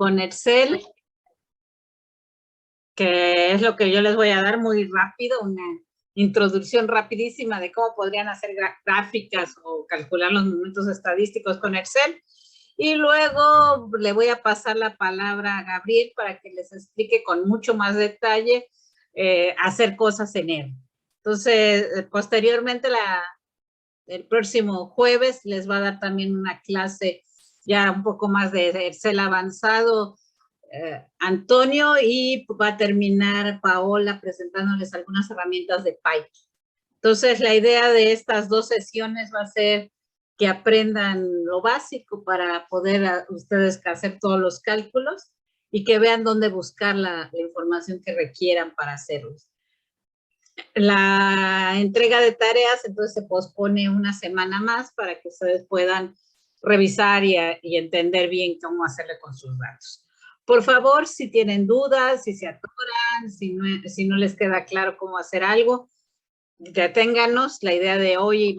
con Excel, que es lo que yo les voy a dar muy rápido, una introducción rapidísima de cómo podrían hacer gráficas o calcular los momentos estadísticos con Excel. Y luego le voy a pasar la palabra a Gabriel para que les explique con mucho más detalle hacer cosas en él. Entonces, posteriormente, el próximo jueves les va a dar también una clase ya un poco más de Excel avanzado, Antonio, y va a terminar Paola presentándoles algunas herramientas de Python. Entonces, la idea de estas 2 sesiones va a ser que aprendan lo básico para poder ustedes hacer todos los cálculos y que vean dónde buscar la información que requieran para hacerlos. La entrega de tareas, entonces, se pospone una semana más para que ustedes puedan revisar y entender bien cómo hacerle con sus datos. Por favor, si tienen dudas, si se atoran, si no les queda claro cómo hacer algo, deténganos. La idea de hoy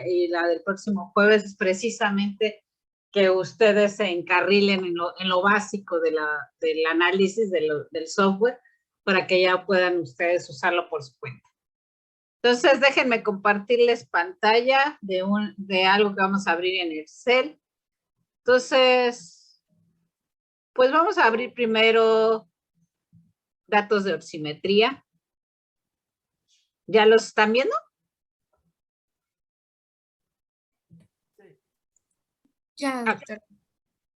y la del próximo jueves es precisamente que ustedes se encarrilen en lo básico del análisis del software para que ya puedan ustedes usarlo por su cuenta. Entonces, déjenme compartirles pantalla de algo que vamos a abrir en Excel. Entonces, pues vamos a abrir primero datos de oximetría. ¿Ya los están viendo? Ya, okay.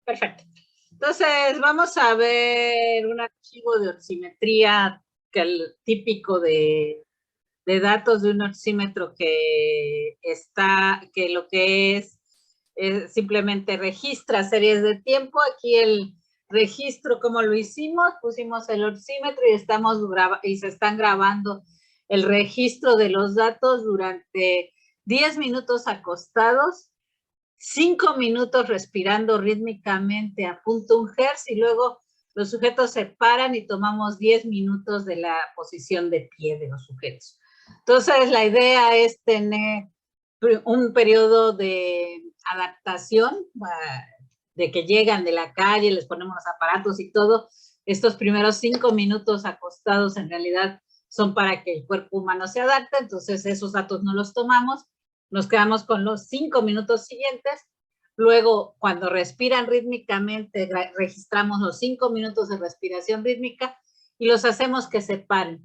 Perfecto. Entonces, vamos a ver un archivo de oximetría que el típico de datos de un oxímetro que lo que es simplemente registra series de tiempo. Aquí el registro, ¿cómo lo hicimos? Pusimos el oxímetro y se están grabando el registro de los datos durante 10 minutos acostados, 5 minutos respirando rítmicamente a 0.1 Hz y luego los sujetos se paran y tomamos 10 minutos de la posición de pie de los sujetos. Entonces, la idea es tener un periodo de adaptación, de que llegan de la calle, les ponemos los aparatos y todo. Estos primeros 5 minutos acostados en realidad son para que el cuerpo humano se adapte, entonces esos datos no los tomamos, nos quedamos con los 5 minutos siguientes. Luego, cuando respiran rítmicamente, registramos los 5 minutos de respiración rítmica y los hacemos que se paren.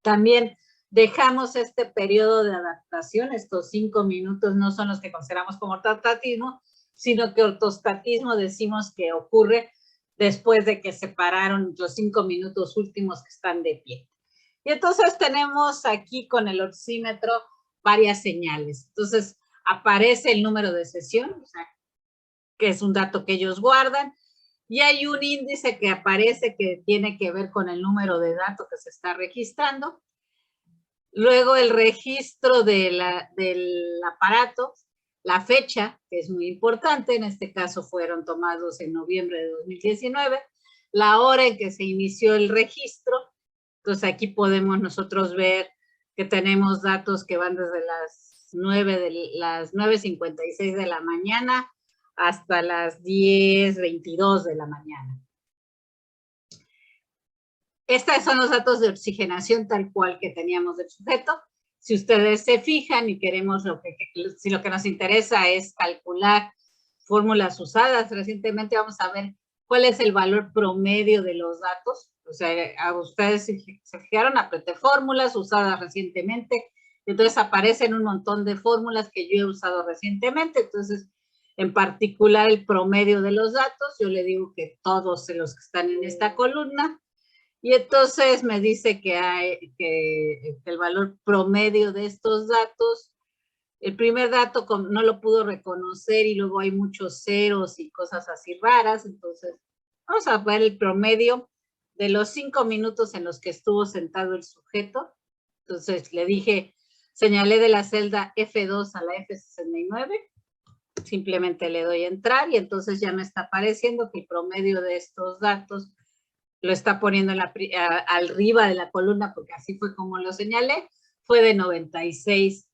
También dejamos este periodo de adaptación, estos 5 minutos no son los que consideramos como ortostatismo, sino que ortostatismo decimos que ocurre después de que se pararon los 5 minutos últimos que están de pie. Y entonces tenemos aquí con el oxímetro varias señales. Entonces aparece el número de sesión, o sea, que es un dato que ellos guardan, y hay un índice que aparece que tiene que ver con el número de datos que se está registrando. Luego el registro del aparato, la fecha, que es muy importante, en este caso fueron tomados en noviembre de 2019, la hora en que se inició el registro. Entonces aquí podemos nosotros ver que tenemos datos que van desde las 9:56 de la mañana hasta las 10:22 de la mañana. Estos son los datos de oxigenación tal cual que teníamos del sujeto. Si ustedes se fijan y queremos si lo que nos interesa es calcular fórmulas usadas recientemente, vamos a ver cuál es el valor promedio de los datos. O sea, a ustedes se fijaron, apreté fórmulas usadas recientemente, entonces aparecen un montón de fórmulas que yo he usado recientemente. Entonces, en particular el promedio de los datos, yo le digo que todos los que están en esta columna. Y entonces me dice que el valor promedio de estos datos, el primer dato no lo pudo reconocer y luego hay muchos ceros y cosas así raras. Entonces, vamos a ver el promedio de los 5 minutos en los que estuvo sentado el sujeto. Entonces le dije, señalé de la celda F2 a la F69. Simplemente le doy a entrar y entonces ya me está apareciendo que el promedio de estos datos lo está poniendo arriba de la columna, porque así fue como lo señalé, fue de 96,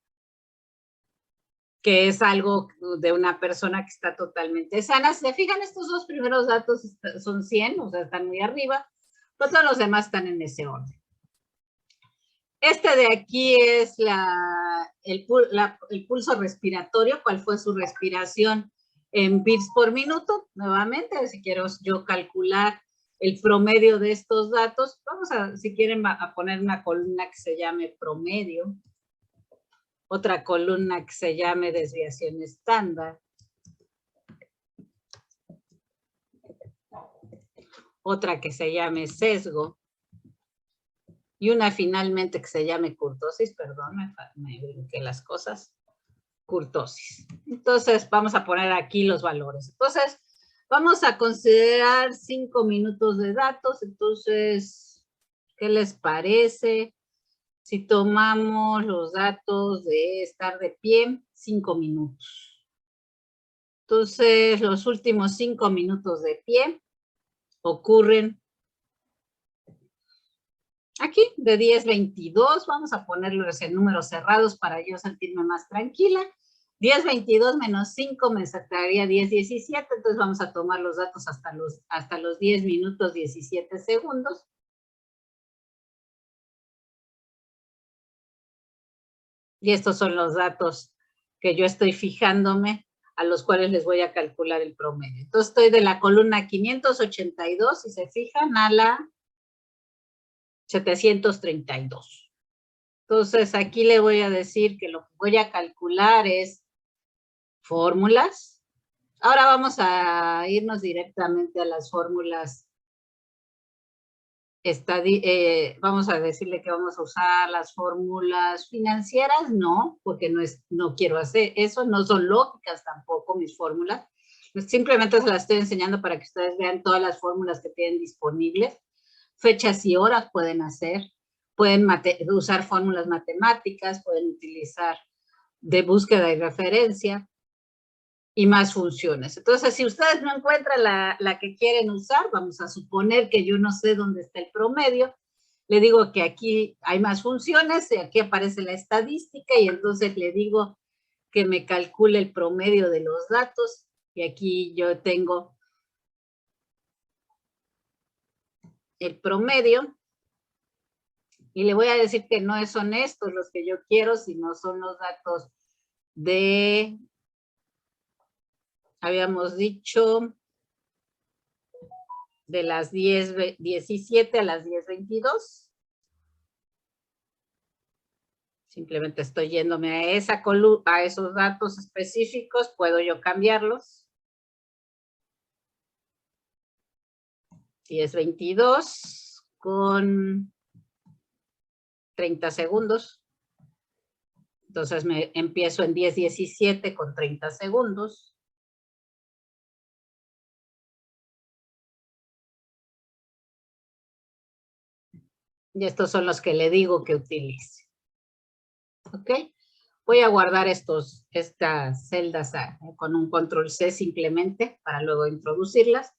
que es algo de una persona que está totalmente sana. Si se fijan, estos dos primeros datos son 100, o sea, están muy arriba, pues todos los demás están en ese orden. Este de aquí es el pulso respiratorio, cuál fue su respiración en beats por minuto. Nuevamente, si quiero yo calcular el promedio de estos datos, vamos a, si quieren, a poner una columna que se llame promedio, otra columna que se llame desviación estándar, otra que se llame sesgo, y una finalmente que se llame kurtosis. Perdón, me brinqué las cosas. Kurtosis. Entonces, vamos a poner aquí los valores. Entonces, vamos a considerar 5 minutos de datos. Entonces, ¿qué les parece si tomamos los datos de estar de pie 5 minutos? Entonces, los últimos 5 minutos de pie ocurren aquí, de 10:22, vamos a ponerlos en números cerrados para yo sentirme más tranquila. 10:22 menos 5 me sacaría 10:17, entonces vamos a tomar los datos hasta los 10 minutos 17 segundos. Y estos son los datos que yo estoy fijándome, a los cuales les voy a calcular el promedio. Entonces estoy de la columna 582, si se fijan, a la 732. Entonces, aquí le voy a decir que lo que voy a calcular es fórmulas. Ahora vamos a irnos directamente a las fórmulas. Vamos a decirle que vamos a usar las fórmulas financieras. No, porque no quiero hacer eso. No son lógicas tampoco mis fórmulas. Simplemente se las estoy enseñando para que ustedes vean todas las fórmulas que tienen disponibles. Fechas y horas pueden hacer. Pueden usar fórmulas matemáticas, pueden utilizar de búsqueda y referencia y más funciones. Entonces, si ustedes no encuentran la que quieren usar, vamos a suponer que yo no sé dónde está el promedio, le digo que aquí hay más funciones y aquí aparece la estadística y entonces le digo que me calcule el promedio de los datos y aquí yo tengo el promedio. Y le voy a decir que no son estos los que yo quiero, sino son los datos de, habíamos dicho, de las 10:17 a las 10:22. Simplemente estoy yéndome a esos datos específicos, puedo yo cambiarlos. 10:22 con 30 segundos. Entonces me empiezo en 10:17 con 30 segundos. Y estos son los que le digo que utilice. ¿Ok? Voy a guardar estas celdas con un control C simplemente para luego introducirlas.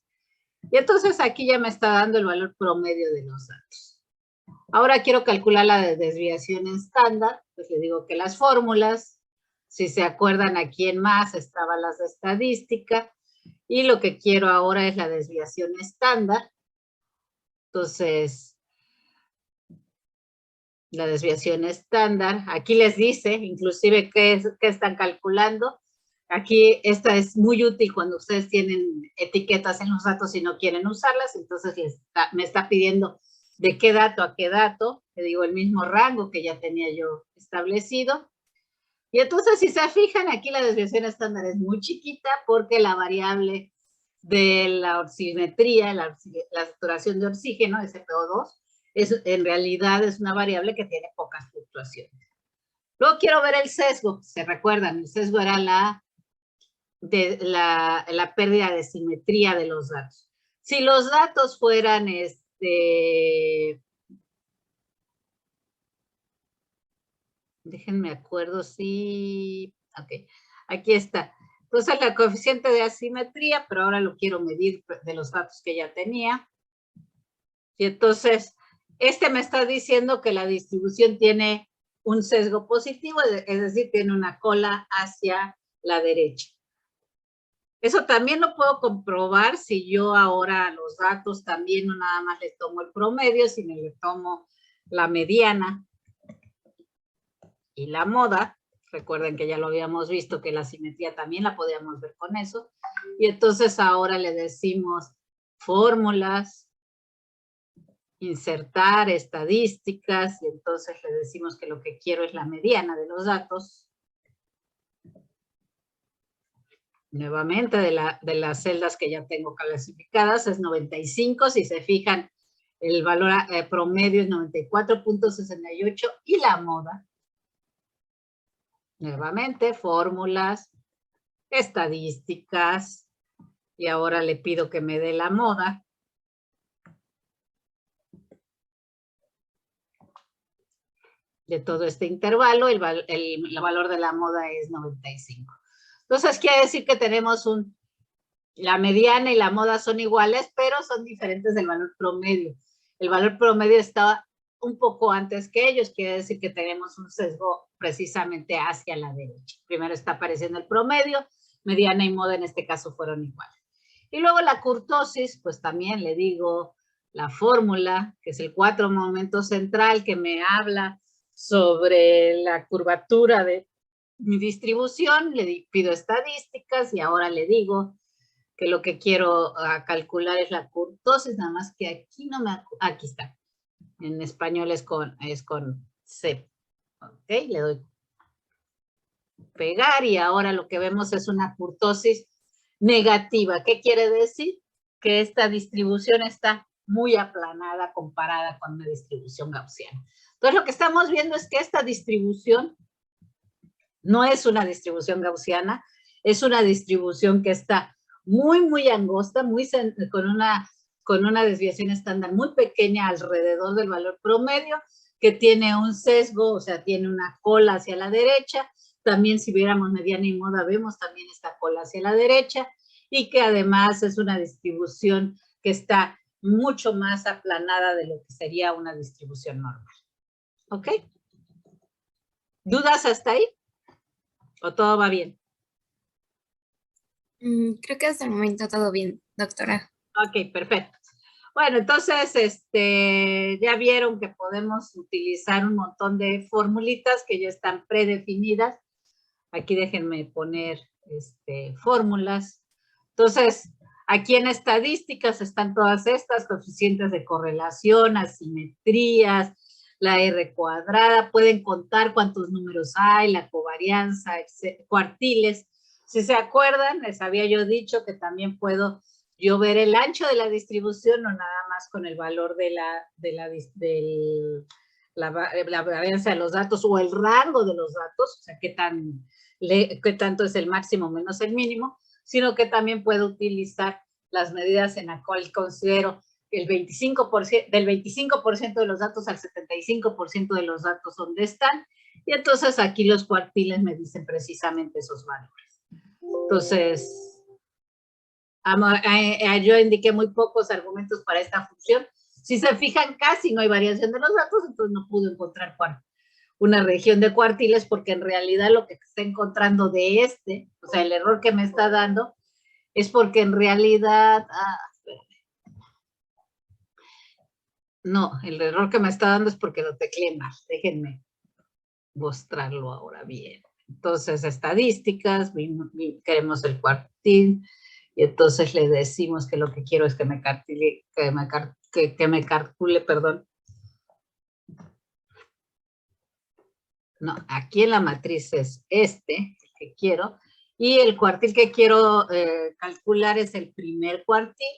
Y entonces aquí ya me está dando el valor promedio de los datos. Ahora quiero calcular la desviación estándar. Pues le digo que las fórmulas, si se acuerdan aquí en más, estaban las de estadística. Y lo que quiero ahora es la desviación estándar. Entonces, la desviación estándar, aquí les dice inclusive qué están calculando. Aquí esta es muy útil cuando ustedes tienen etiquetas en los datos y no quieren usarlas, entonces me está pidiendo de qué dato a qué dato, le digo el mismo rango que ya tenía yo establecido. Y entonces si se fijan, aquí la desviación estándar es muy chiquita porque la variable de la oximetría, la saturación de oxígeno, SpO2, en realidad es una variable que tiene pocas fluctuaciones. Luego quiero ver el sesgo. ¿Se recuerdan? El sesgo era la pérdida de simetría de los datos. Si los datos fueran déjenme acuerdo si... Ok, aquí está. Entonces, el coeficiente de asimetría, pero ahora lo quiero medir de los datos que ya tenía. Y entonces, me está diciendo que la distribución tiene un sesgo positivo, es decir, tiene una cola hacia la derecha. Eso también lo puedo comprobar si yo ahora a los datos también no nada más le tomo el promedio, sino le tomo la mediana y la moda. Recuerden que ya lo habíamos visto, que la simetría también la podíamos ver con eso. Y entonces ahora le decimos fórmulas, insertar estadísticas, y entonces le decimos que lo que quiero es la mediana de los datos. Nuevamente, de las celdas que ya tengo clasificadas, es 95. Si se fijan, el valor promedio es 94.68 y la moda. Nuevamente, fórmulas, estadísticas, y ahora le pido que me dé la moda. De todo este intervalo, el valor de la moda es 95. Entonces, quiere decir que tenemos la mediana y la moda son iguales, pero son diferentes del valor promedio. El valor promedio está un poco antes que ellos, quiere decir que tenemos un sesgo precisamente hacia la derecha. Primero está apareciendo el promedio, mediana y moda en este caso fueron iguales. Y luego la kurtosis, pues también le digo la fórmula, que es el 4 momento central, que me habla sobre la curvatura de mi distribución, le pido estadísticas y ahora le digo que lo que quiero calcular es la kurtosis, nada más que aquí no me... Aquí está. En español es con C. Ok, le doy pegar y ahora lo que vemos es una kurtosis negativa. ¿Qué quiere decir? Que esta distribución está muy aplanada comparada con una distribución gaussiana. Entonces, lo que estamos viendo es que esta distribución no es una distribución gaussiana, es una distribución que está muy angosta, con una desviación estándar muy pequeña alrededor del valor promedio, que tiene un sesgo, o sea, tiene una cola hacia la derecha. También si viéramos mediana y moda, vemos también esta cola hacia la derecha, y que además es una distribución que está mucho más aplanada de lo que sería una distribución normal. ¿Ok? ¿Dudas hasta ahí? ¿O todo va bien? Creo que hasta el momento todo bien, doctora. Ok, perfecto. Bueno, entonces, ya vieron que podemos utilizar un montón de formulitas que ya están predefinidas. Aquí déjenme poner fórmulas. Entonces, aquí en estadísticas están todas estas, coeficientes de correlación, asimetrías, la R cuadrada, pueden contar cuántos números hay, la covarianza, cuartiles. Si se acuerdan, les había yo dicho que también puedo yo ver el ancho de la distribución, no nada más con el valor de la varianza de los datos o el rango de los datos, o sea, qué tanto es el máximo menos el mínimo, sino que también puedo utilizar las medidas en las cuales considero el 25%, del 25% de los datos al 75% de los datos donde están, y entonces aquí los cuartiles me dicen precisamente esos valores. Entonces, yo indiqué muy pocos argumentos para esta función. Si se fijan, casi no hay variación de los datos, entonces no pude encontrar una región de cuartiles, porque en realidad lo que está encontrando de o sea, el error que me está dando, es porque en realidad, no, el error que me está dando es porque lo tecleé mal. Déjenme mostrarlo ahora bien. Entonces, estadísticas, queremos el cuartil, y entonces le decimos que lo que quiero es que me calcule, perdón. No, aquí en la matriz es el que quiero, y el cuartil que quiero calcular es el primer cuartil.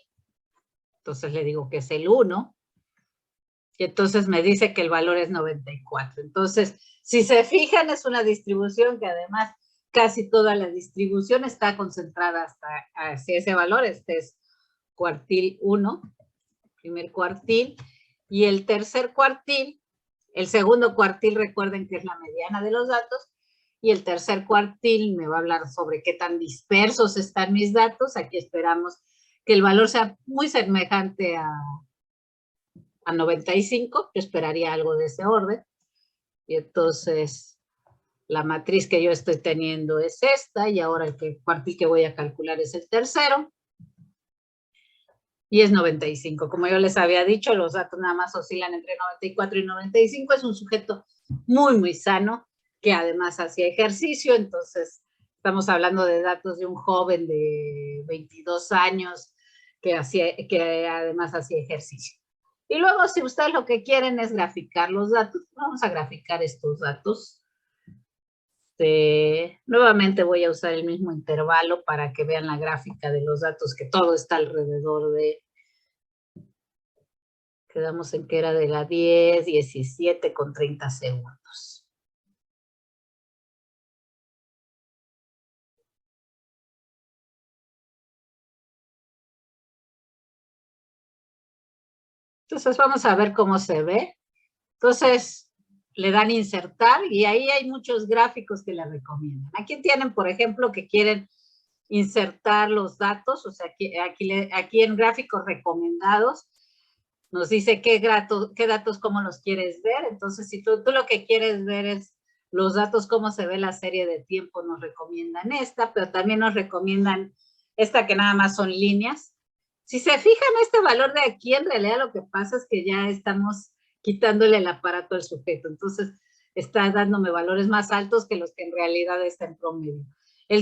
Entonces le digo que es el 1, y entonces me dice que el valor es 94. Entonces, si se fijan, es una distribución que además casi toda la distribución está concentrada hacia ese valor. Este es cuartil 1, primer cuartil, y el tercer cuartil, el segundo cuartil, recuerden que es la mediana de los datos, y el tercer cuartil me va a hablar sobre qué tan dispersos están mis datos. Aquí esperamos que el valor sea muy semejante a 95, yo esperaría algo de ese orden. Y entonces la matriz que yo estoy teniendo es esta, y ahora el cuartil que voy a calcular es el tercero. Y es 95. Como yo les había dicho, los datos nada más oscilan entre 94 y 95. Es un sujeto muy, muy sano, que además hacía ejercicio. Entonces, estamos hablando de datos de un joven de 22 años que además hacía ejercicio. Y luego, si ustedes lo que quieren es graficar los datos, vamos a graficar estos datos. Nuevamente voy a usar el mismo intervalo para que vean la gráfica de los datos, que todo está alrededor de... Quedamos en que era de la 10, 17 con 30 segundos. Entonces vamos a ver cómo se ve. Entonces le dan insertar y ahí hay muchos gráficos que le recomiendan. Aquí tienen, por ejemplo, que quieren insertar los datos, o sea, aquí en gráficos recomendados nos dice qué datos, cómo los quieres ver. Entonces, si tú lo que quieres ver es los datos, cómo se ve la serie de tiempo, nos recomiendan esta, pero también nos recomiendan esta que nada más son líneas. Si se fijan, este valor de aquí, en realidad lo que pasa es que ya estamos quitándole el aparato al sujeto. Entonces, está dándome valores más altos que los que en realidad está en promedio.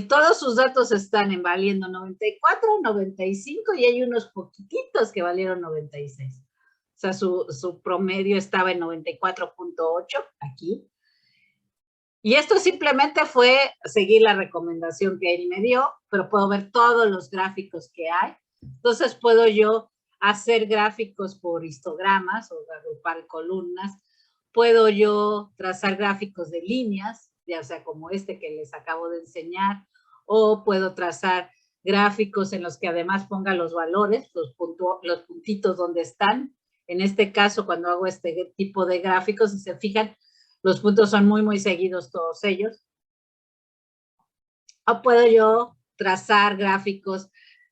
Todos sus datos están en valiendo 94, 95 y hay unos poquititos que valieron 96. O sea, su promedio estaba en 94.8 aquí. Y esto simplemente fue seguir la recomendación que él me dio, pero puedo ver todos los gráficos que hay. Entonces puedo yo hacer gráficos por histogramas o agrupar columnas. Puedo yo trazar gráficos de líneas, ya sea como este que les acabo de enseñar, o puedo trazar gráficos en los que además ponga los valores, los puntitos donde están. En este caso, cuando hago este tipo de gráficos, si se fijan, los puntos son muy, muy seguidos todos ellos. O puedo yo trazar gráficos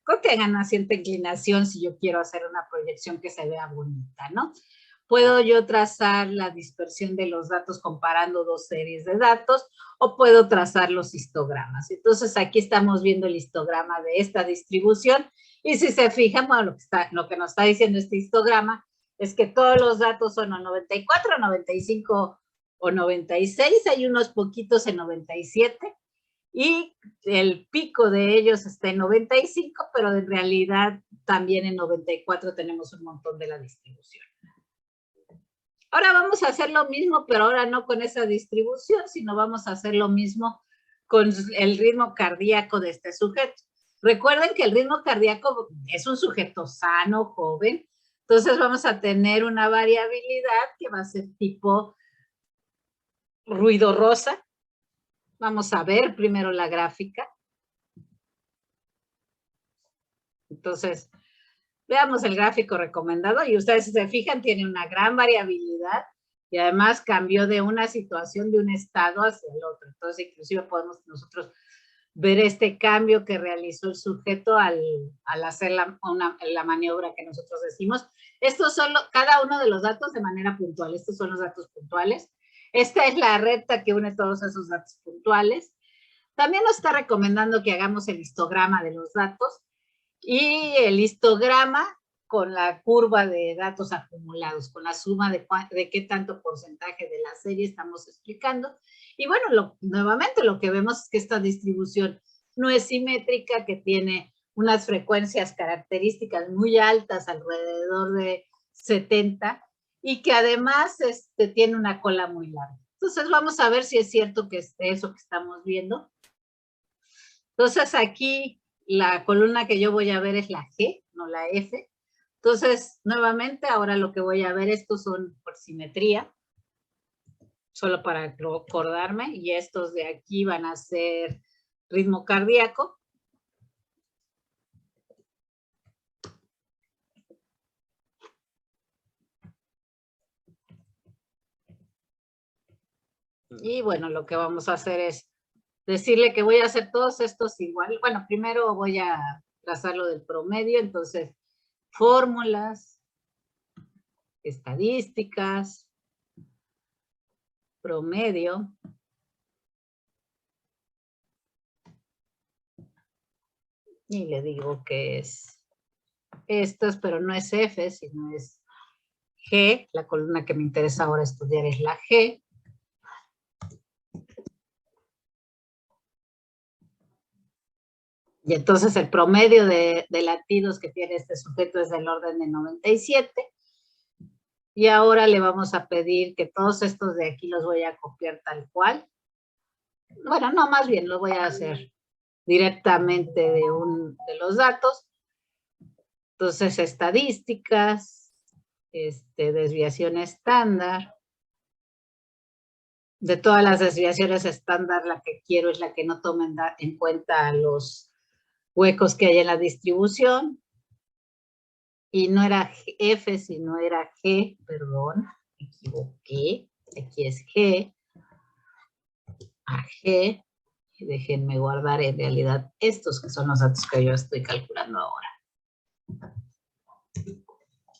que tengan una cierta inclinación si yo quiero hacer una proyección que se vea bonita, ¿no? Puedo yo trazar la dispersión de los datos comparando dos series de datos, o puedo trazar los histogramas. Entonces, aquí estamos viendo el histograma de esta distribución, y si se fijan, bueno, lo que nos está diciendo este histograma es que todos los datos son o 94, 95 o 96, hay unos poquitos en 97, y el pico de ellos está en 95, pero en realidad también en 94 tenemos un montón de la distribución. Ahora vamos a hacer lo mismo, pero ahora no con esa distribución, sino vamos a hacer lo mismo con el ritmo cardíaco de este sujeto. Recuerden que el ritmo cardíaco es un sujeto sano, joven, entonces vamos a tener una variabilidad que va a ser tipo ruido rosa. Vamos a ver primero la gráfica. Entonces, veamos el gráfico recomendado y ustedes, si se fijan, tiene una gran variabilidad y además cambió de una situación, de un estado hacia el otro. Entonces, inclusive podemos nosotros ver este cambio que realizó el sujeto al hacer la maniobra que nosotros decimos. Estos son cada uno de los datos de manera puntual. Estos son los datos puntuales. Esta es la recta que une todos esos datos puntuales. También nos está recomendando que hagamos el histograma de los datos y el histograma con la curva de datos acumulados, con la suma de qué tanto porcentaje de la serie estamos explicando. Y bueno, nuevamente lo que vemos es que esta distribución no es simétrica, que tiene unas frecuencias características muy altas, alrededor de 70, y que además tiene una cola muy larga. Entonces vamos a ver si es cierto que es eso que estamos viendo. Entonces aquí la columna que yo voy a ver es la G, no la F. Entonces, nuevamente, ahora lo que voy a ver, estos son por simetría, solo para acordarme, y estos de aquí van a ser ritmo cardíaco. Y bueno, lo que vamos a hacer es decirle que voy a hacer todos estos igual. Bueno, primero voy a trazar lo del promedio, entonces, fórmulas, estadísticas, promedio y le digo que es estos, pero no es F, sino es G. La columna que me interesa ahora estudiar es la G. Y entonces el promedio de latidos que tiene este sujeto es del orden de 97. Y ahora le vamos a pedir que todos estos de aquí los voy a copiar tal cual. Bueno, no, más bien lo voy a hacer directamente de los datos. Entonces, estadísticas, desviación estándar. De todas las desviaciones estándar, la que quiero es la que no tomen en cuenta los huecos que hay en la distribución. Y no era F, sino era G, perdón, me equivoqué. Aquí es G. A G. Y déjenme guardar en realidad estos que son los datos que yo estoy calculando ahora.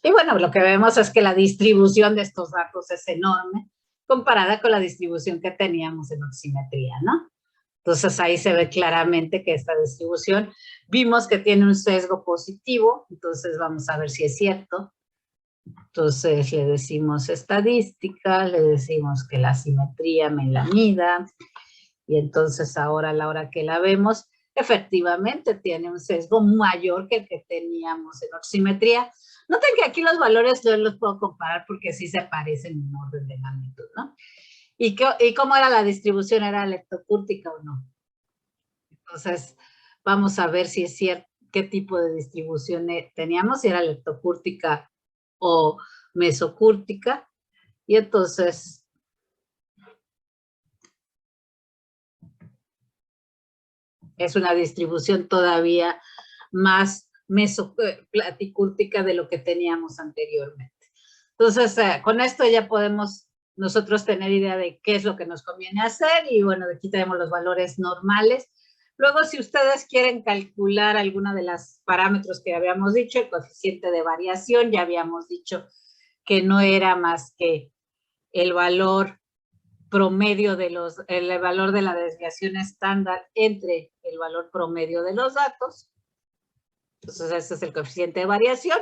Y bueno, lo que vemos es que la distribución de estos datos es enorme comparada con la distribución que teníamos en oximetría, ¿no? Entonces ahí se ve claramente que esta distribución, vimos que tiene un sesgo positivo, entonces vamos a ver si es cierto. Entonces le decimos estadística, le decimos que la simetría me la mida, y entonces ahora a la hora que la vemos, efectivamente tiene un sesgo mayor que el que teníamos en oximetría. Noten que aquí los valores yo los puedo comparar porque sí se parecen en orden de magnitud, ¿no? ¿Y cómo era la distribución? ¿Era leptocúrtica o no? Entonces, vamos a ver si es cierto qué tipo de distribución teníamos, si era leptocúrtica o mesocúrtica. Y entonces, es una distribución todavía más platicúrtica de lo que teníamos anteriormente. Entonces, con esto ya podemos nosotros tener idea de qué es lo que nos conviene hacer y bueno, aquí tenemos los valores normales. Luego, si ustedes quieren calcular alguna de las parámetros que habíamos dicho, el coeficiente de variación, ya habíamos dicho que no era más que el valor promedio el valor de la desviación estándar entre el valor promedio de los datos. Entonces, ese es el coeficiente de variación.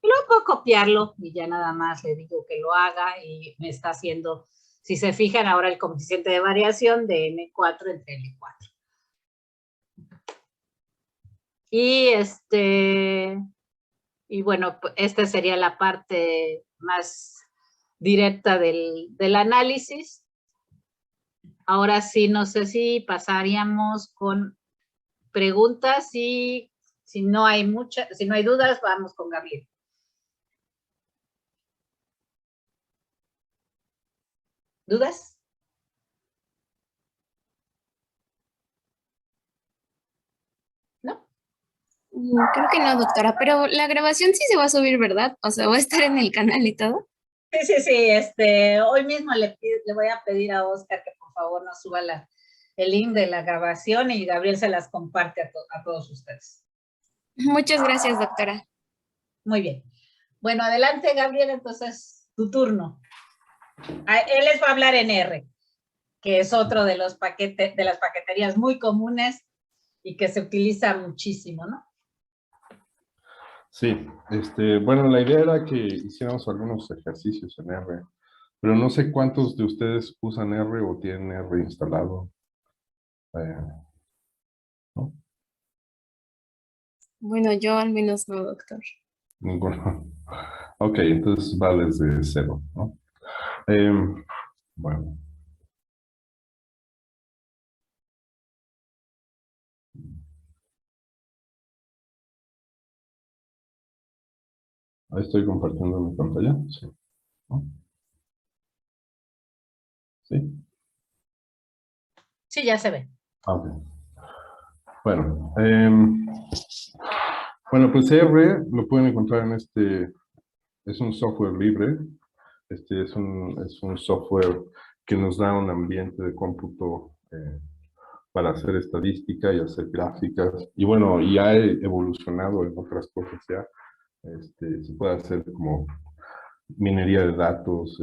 Y luego puedo copiarlo y ya nada más le digo que lo haga y me está haciendo, si se fijan ahora el coeficiente de variación de N4 entre N4. Y bueno, esta sería la parte más directa del análisis. Ahora sí, no sé si pasaríamos con preguntas y si no hay dudas, vamos con Gabriel. ¿Dudas? ¿No? Creo que no, doctora, pero la grabación sí se va a subir, ¿verdad? O sea, va a estar en el canal y todo. Sí, hoy mismo le voy a pedir a Oscar que por favor nos suba el link de la grabación y Gabriel se las comparte a todos ustedes. Muchas gracias, doctora. Muy bien. Bueno, adelante, Gabriel, entonces, tu turno. Él les va a hablar en R, que es otro de las paqueterías muy comunes y que se utiliza muchísimo, ¿no? Sí, bueno, la idea era que hiciéramos algunos ejercicios en R, pero no sé cuántos de ustedes usan R o tienen R instalado. ¿No? Bueno, yo al menos no, doctor. Ninguno. Ok, entonces va desde cero, ¿no? Bueno. Ahí estoy compartiendo mi pantalla. Sí. ¿No? ¿Sí? Sí, ya se ve. Ok. Bueno, pues R lo pueden encontrar en es un software libre. Es un software que nos da un ambiente de cómputo para hacer estadística y hacer gráficas. Y bueno, y ha evolucionado en otras cosas ya. Se puede hacer como minería de datos,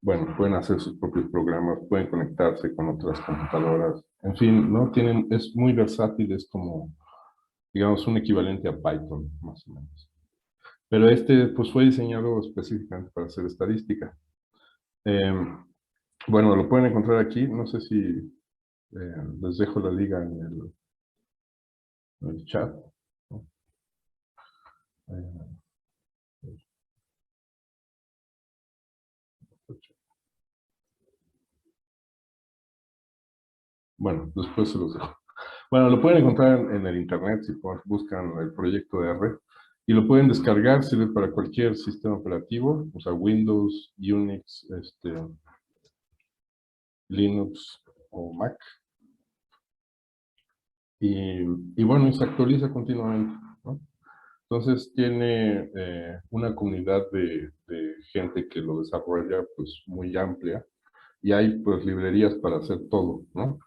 bueno, pueden hacer sus propios programas, pueden conectarse con otras computadoras, en fin, ¿no? Es muy versátil, es como, digamos, un equivalente a Python, más o menos. Pero pues fue diseñado específicamente para hacer estadística. Bueno, lo pueden encontrar aquí, no sé si les dejo la liga en el chat. ¿No? Bueno, después se los dejo. Bueno, lo pueden encontrar en el internet si buscan el proyecto de R y lo pueden descargar, sirve para cualquier sistema operativo, o sea, Windows, Unix, Linux o Mac. Y bueno, y se actualiza continuamente, ¿no? Entonces tiene una comunidad de gente que lo desarrolla pues muy amplia y hay pues librerías para hacer todo, ¿no?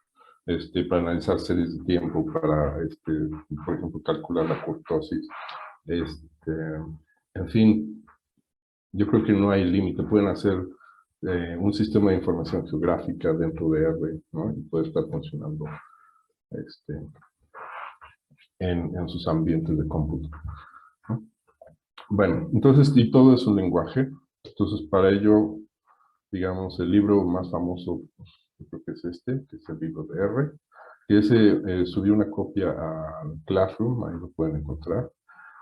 Para analizar series de tiempo, para, por ejemplo, calcular la kurtosis. En fin, yo creo que no hay límite. Pueden hacer un sistema de información geográfica dentro de R, ¿no? Y puede estar funcionando en sus ambientes de cómputo, ¿no? Bueno, entonces, y todo es un lenguaje. Entonces, para ello, digamos, el libro más famoso, pues, yo creo que es que es el libro de R. Que ese subí una copia a Classroom, ahí lo pueden encontrar.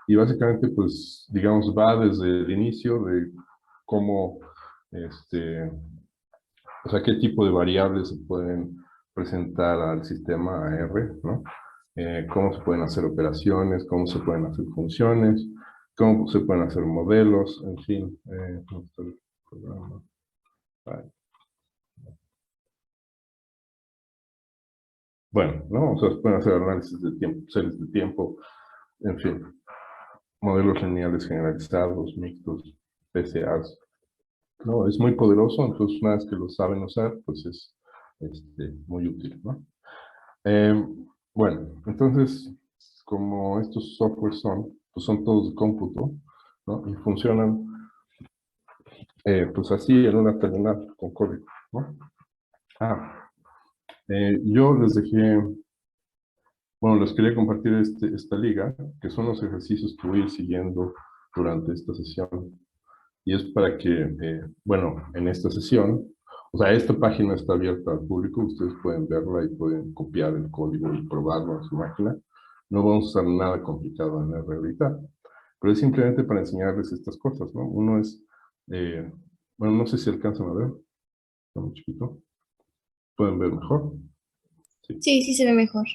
Y básicamente, pues, digamos, va desde el inicio de cómo, o sea, qué tipo de variables se pueden presentar al sistema R, ¿no? Cómo se pueden hacer operaciones, cómo se pueden hacer funciones, cómo se pueden hacer modelos, en fin. ¿Dónde está el programa? Vale. Bueno, ¿no? O sea, se pueden hacer análisis de tiempo, series de tiempo, en fin. Modelos lineales generalizados, mixtos, PCAs. No, es muy poderoso, entonces una vez que lo saben usar, pues es muy útil, ¿no? Bueno, entonces, como estos softwares pues son todos de cómputo, ¿no? Y funcionan, pues así en una terminal con código, ¿no? Yo les dejé, bueno, les quería compartir esta liga, que son los ejercicios que voy a ir siguiendo durante esta sesión. Y es para que, bueno, en esta sesión, o sea, esta página está abierta al público, ustedes pueden verla y pueden copiar el código y probarlo en su máquina. No vamos a usar nada complicado en R ahorita, pero es simplemente para enseñarles estas cosas, ¿no? Uno es, bueno, no sé si alcanzan a ver, está muy chiquito. ¿Pueden ver mejor? Sí, sí se ve mejor.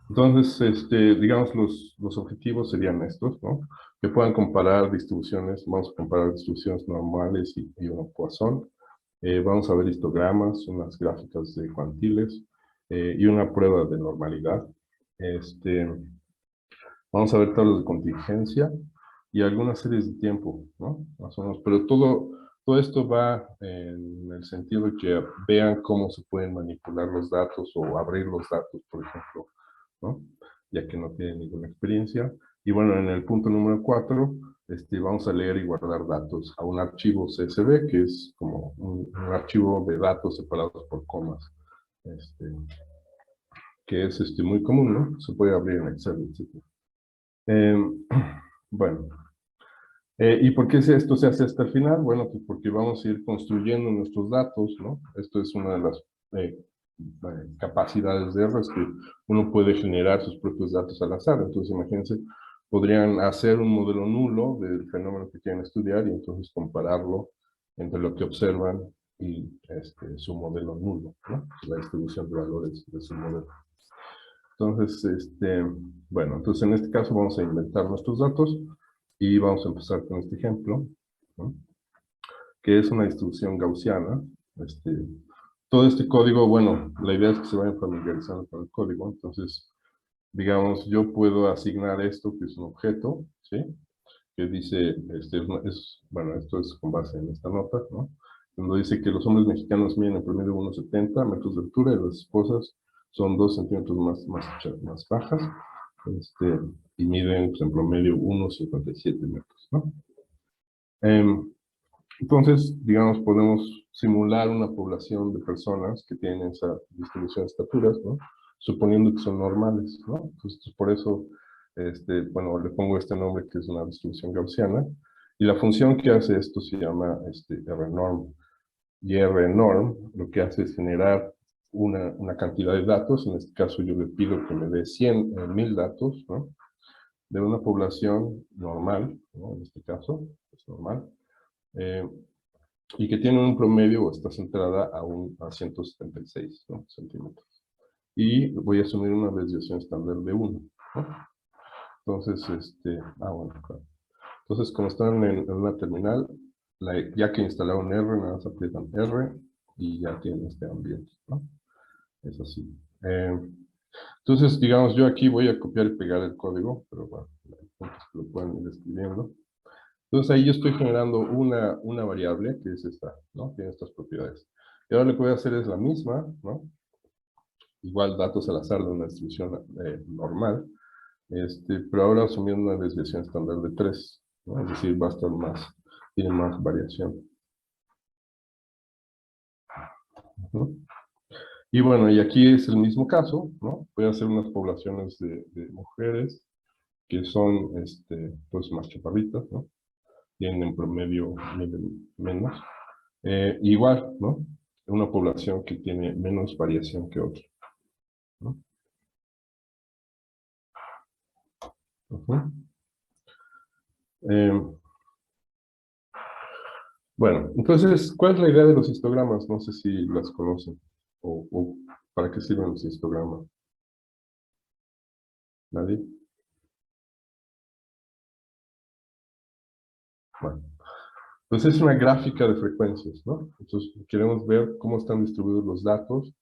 Entonces, digamos, los objetivos serían estos, ¿no? Que puedan comparar distribuciones, vamos a comparar distribuciones normales y un Poisson. Vamos a ver histogramas, unas gráficas de cuantiles y una prueba de normalidad. Vamos a ver tablas de contingencia y algunas series de tiempo, ¿no? Más o menos, pero todo esto va en el sentido de que vean cómo se pueden manipular los datos o abrir los datos, por ejemplo, ¿no? Ya que no tienen ninguna experiencia. Y bueno, en el punto número 4, vamos a leer y guardar datos a un archivo CSV, que es como un archivo de datos separados por comas, que es muy común, ¿no? Se puede abrir en Excel, etc. Bueno, ¿y por qué esto se hace hasta el final? Bueno, pues porque vamos a ir construyendo nuestros datos, ¿no? Esto es una de las capacidades de R, es que uno puede generar sus propios datos al azar. Entonces, imagínense, podrían hacer un modelo nulo del fenómeno que quieren estudiar y entonces compararlo entre lo que observan y su modelo nulo, ¿no? La distribución de valores de su modelo. Entonces, bueno, entonces en este caso vamos a inventar nuestros datos y vamos a empezar con este ejemplo, ¿no? Que es una distribución gaussiana. Todo este código, bueno, la idea es que se vayan familiarizando con el código. Entonces, digamos, yo puedo asignar esto, que es un objeto, ¿sí? Que dice, bueno, esto es con base en esta nota, ¿no? Cuando dice que los hombres mexicanos miden en promedio 1,70 metros de altura y las esposas son 2 centímetros más bajas, y miden pues, en promedio 1,57 metros, ¿no? Entonces, digamos, podemos simular una población de personas que tienen esa distribución de estaturas, ¿no? Suponiendo que son normales, ¿no? Entonces, por eso, bueno, le pongo este nombre que es una distribución gaussiana, y la función que hace esto se llama RNorm. Y RNorm lo que hace es generar una cantidad de datos, en este caso yo le pido que me dé 1000 datos, ¿no? De una población normal, ¿no? En este caso, es normal, eh, y que tiene un promedio o está centrada a 176, ¿no? Centímetros. Y voy a asumir una desviación estándar de 1, ¿no? Entonces, bueno, claro. Entonces, como están en una terminal, ya que instalaron R, nada más aprietan R y ya tienen este ambiente, ¿no? Es así. Entonces, digamos, yo aquí voy a copiar y pegar el código, pero bueno, el punto es que lo pueden ir escribiendo. Entonces ahí yo estoy generando una variable que es esta, ¿no? Tiene estas propiedades. Y ahora lo que voy a hacer es la misma, ¿no? Igual datos al azar de una distribución normal, pero ahora asumiendo una desviación estándar de 3, ¿no? Es decir, va a estar tiene más variación. ¿No? Y bueno, y aquí es el mismo caso, ¿no? Voy a hacer unas poblaciones de mujeres que son, pues, más chaparritas, ¿no? Tienen en promedio menos. Igual, ¿no? Una población que tiene menos variación que otra, ¿no? Ujú. Bueno, entonces, ¿cuál es la idea de los histogramas? No sé si las conocen, o para qué sirven los histogramas. ¿Nadie? Bueno, pues es una gráfica de frecuencias, ¿no? Entonces, queremos ver cómo están distribuidos los datos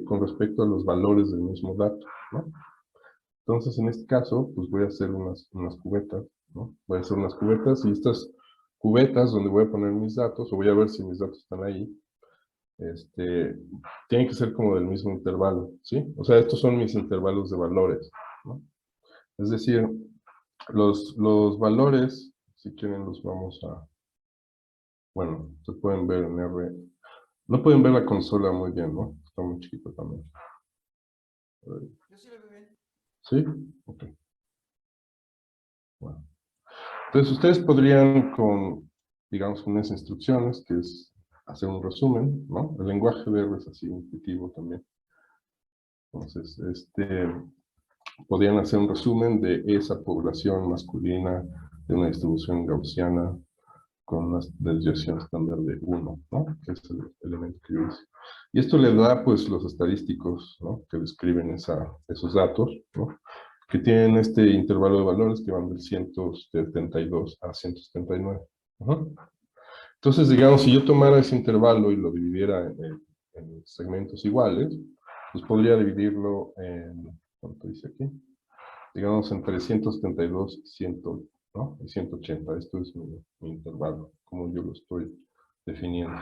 con respecto a los valores del mismo dato, ¿no? Entonces, en este caso, pues voy a hacer unas cubetas, ¿no? Voy a hacer unas cubetas y estas cubetas donde voy a poner mis datos, o voy a ver si mis datos están ahí, tienen que ser como del mismo intervalo, ¿sí? O sea, estos son mis intervalos de valores, ¿no? Es decir, los valores, si quieren los vamos a... Bueno, se pueden ver en R. No pueden ver la consola muy bien, ¿no? Está muy chiquito también. Yo sí lo veo bien. ¿Sí? Ok. Bueno. Entonces, ustedes podrían digamos, con unas instrucciones, que es hacer un resumen, ¿no? El lenguaje de R es así, intuitivo también. Entonces, podrían hacer un resumen de esa población masculina de una distribución gaussiana con una desviación estándar de 1, ¿no? Que es el elemento que yo hice. Y esto le da, pues, los estadísticos, ¿no? Que describen esos datos, ¿no? Que tienen este intervalo de valores que van del 172 a 179. Ujú. Entonces, digamos, si yo tomara ese intervalo y lo dividiera en segmentos iguales, pues podría dividirlo en, ¿cuánto dice aquí? Digamos, entre 172 y 100, ¿no? Y 180. Esto es mi intervalo, como yo lo estoy definiendo.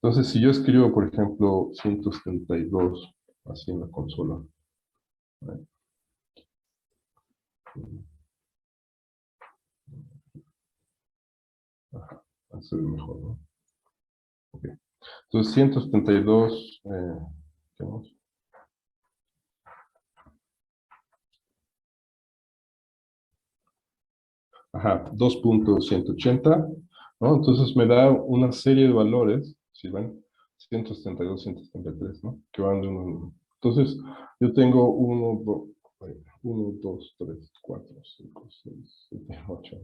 Entonces, si yo escribo, por ejemplo, 172 así en la consola, ¿vale? Ajá, así es mejor, ¿no? Ok. Entonces, 172, ¿qué más? Ajá, 2.180, ¿no? Entonces me da una serie de valores, ¿sí ven? 172, 173, ¿no? Que van de uno en uno. Entonces, yo tengo 1, 2, 3, 4, 5, 6, 7, 8,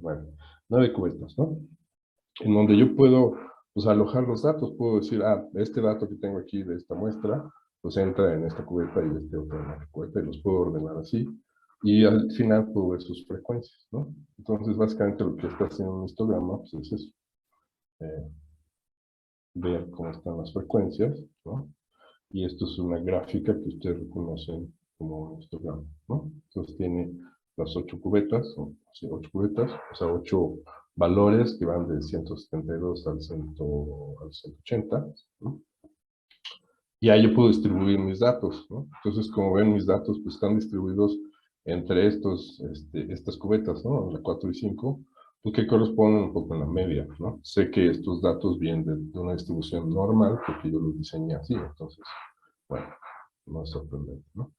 9 cubetas, ¿no? En donde yo puedo, pues, alojar los datos. Puedo decir, este dato que tengo aquí de esta muestra, pues entra en esta cubeta y este otro en esta cubeta, y los puedo ordenar así. Y al final puedo ver sus frecuencias, ¿no? Entonces, básicamente lo que está haciendo un histograma, pues es eso. Ver cómo están las frecuencias, ¿no? Y esto es una gráfica que ustedes reconocen como un histograma, ¿no? Entonces tiene las 8 cubetas, sí, 8 cubetas, o sea, 8 valores que van del 172 al 180, ¿no? Y ahí yo puedo distribuir mis datos, ¿no? Entonces, como ven, mis datos pues están distribuidos entre estas cubetas, ¿no? La 4 y 5, pues, que corresponden un poco a la media, ¿no? Sé que estos datos vienen de una distribución normal, porque yo los diseñé así, entonces, bueno, no es sorprendente, ¿no?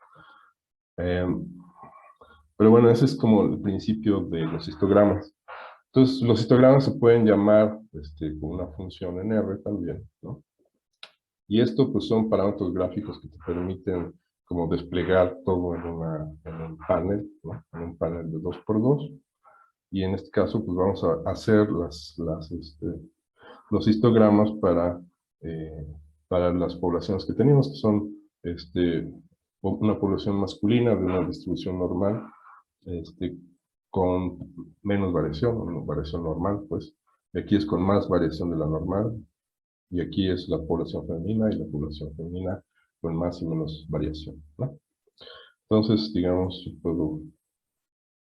Pero bueno, ese es como el principio de los histogramas. Entonces, los histogramas se pueden llamar con una función en R también, ¿no? Y esto, pues, son parámetros gráficos que te permiten como desplegar todo en un panel, ¿no? En un panel de 2x2. Y en este caso, pues, vamos a hacer los histogramas para las poblaciones que tenemos, que son una población masculina de una distribución normal, con menos variación, una variación normal, pues. Y aquí es con más variación de la normal, y aquí es la población femenina y la población femenina con más y menos variación, ¿no? Entonces, digamos, yo puedo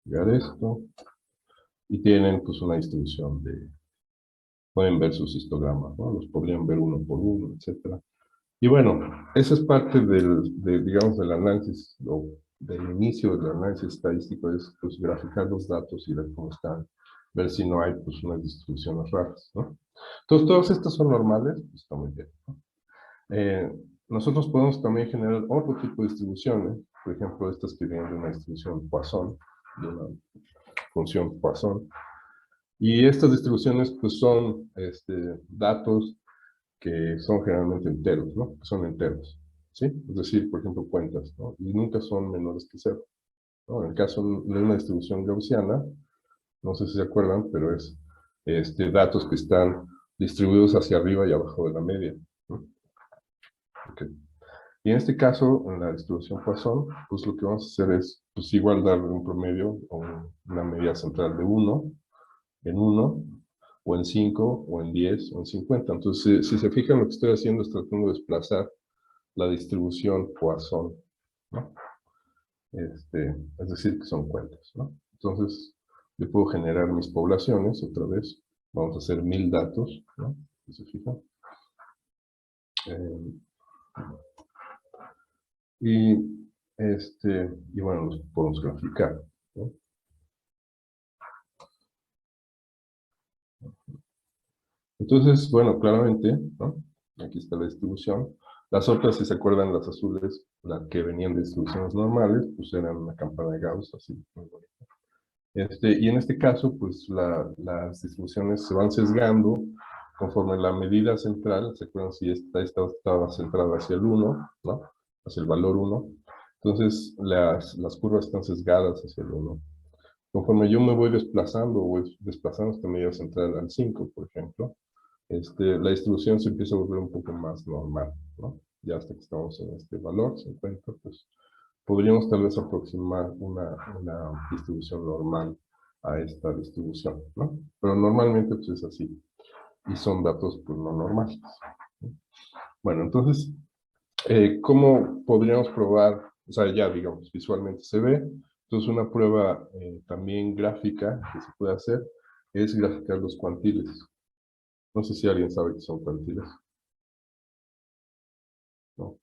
pegar esto, y tienen pues una distribución pueden ver sus histogramas, ¿no? Los podrían ver uno por uno, etcétera. Y bueno, esa es parte digamos, del análisis, o del inicio del análisis estadístico, es pues graficar los datos y ver cómo están, ver si no hay pues unas distribuciones raras, ¿no? Entonces, todas estas son normales, pues está muy bien, ¿no? Nosotros podemos también generar otro tipo de distribuciones, por ejemplo, estas que vienen de una distribución Poisson, de una función Poisson, y estas distribuciones pues son datos que son generalmente enteros, ¿no? Que son enteros, ¿sí? Es decir, por ejemplo, cuentas, ¿no? Y nunca son menores que cero, ¿no? En el caso de una distribución gaussiana, no sé si se acuerdan, pero es datos que están distribuidos hacia arriba y abajo de la media, ¿no? Okay. Y en este caso, en la distribución Poisson, pues lo que vamos a hacer es, pues igual darle un promedio o una media central de 1, en 1, o en 5, o en 10, o en 50. Entonces, si se fijan, lo que estoy haciendo es tratando de desplazar la distribución Poisson, ¿no? Es decir, que son cuentas, ¿no? Entonces, yo puedo generar mis poblaciones, otra vez, vamos a hacer 1000 datos, ¿no? Si se fijan. Y bueno, los podemos graficar, ¿no? Entonces, bueno, claramente, ¿no? Aquí está la distribución. Las otras, si se acuerdan, las azules, las que venían de distribuciones normales, pues eran una campana de Gauss, así, muy bonita. Y en este caso, pues las distribuciones se van sesgando conforme la medida central, se acuerdan si esta estaba centrada hacia el 1, ¿no? Hacia el valor 1. Entonces, las curvas están sesgadas hacia el 1. Conforme yo me voy desplazando esta medida central al 5, por ejemplo, la distribución se empieza a volver un poco más normal, ¿no? Ya hasta que estamos en este valor, 50, pues podríamos tal vez aproximar una distribución normal a esta distribución, ¿no? Pero normalmente pues es así, y son datos pues no normales, ¿no? Bueno, entonces, ¿cómo podríamos probar? O sea, ya digamos, visualmente se ve. Entonces, una prueba también gráfica que se puede hacer es graficar los cuantiles. No sé si alguien sabe qué son cuantiles. ¿No?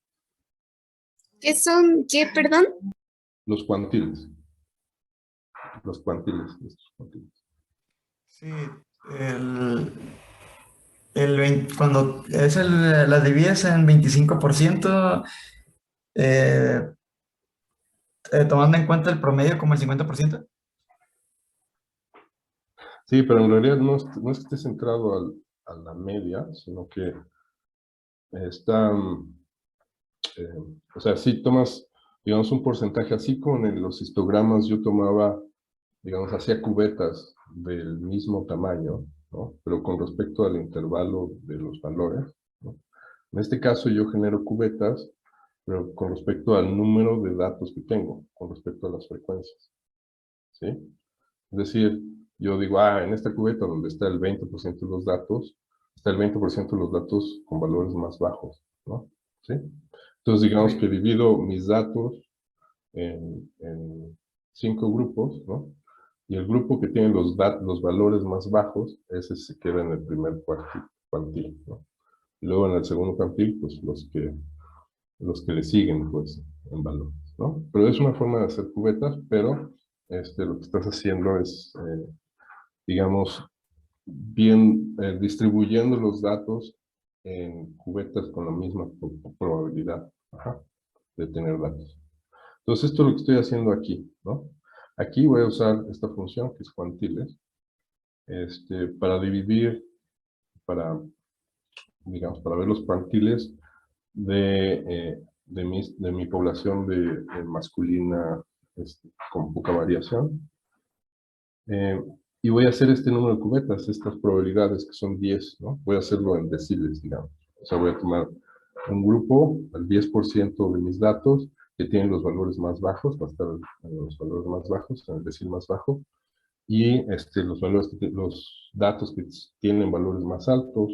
¿Qué son? ¿Qué, perdón? Los cuantiles. Los cuantiles. Estos cuantiles. Sí, cuando la divides en 25%, eh, tomando en cuenta el promedio como el 50%. Sí, pero en realidad no es que esté centrado a la media, sino que está, o sea, si tomas, digamos, un porcentaje, así como en los histogramas yo tomaba, digamos, hacía cubetas del mismo tamaño, ¿no? Pero con respecto al intervalo de los valores, ¿no? En este caso yo genero cubetas, pero con respecto al número de datos que tengo, con respecto a las frecuencias, ¿sí? Es decir, yo digo, en esta cubeta donde está el 20% de los datos, está el 20% de los datos con valores más bajos, ¿no? ¿Sí? Entonces, digamos que divido mis datos en 5 grupos, ¿no? Y el grupo que tiene los valores más bajos, ese se queda en el primer cuartil, ¿no? Y luego en el segundo cuartil, pues los que le siguen, pues, en valores, ¿no? Pero es una forma de hacer cubetas, pero lo que estás haciendo es, digamos, bien distribuyendo los datos en cubetas con la misma probabilidad de tener datos. Entonces, esto es lo que estoy haciendo aquí, ¿no? Aquí voy a usar esta función que es cuantiles, para dividir, digamos, para ver los cuantiles de mi población de masculina con poca variación. Y voy a hacer este número de cubetas, estas probabilidades que son 10, ¿no? Voy a hacerlo en deciles, digamos. O sea, voy a tomar un grupo, el 10% de mis datos, que tienen los valores más bajos, va a estar en los valores más bajos, en el decil más bajo, y los datos que tienen valores más altos,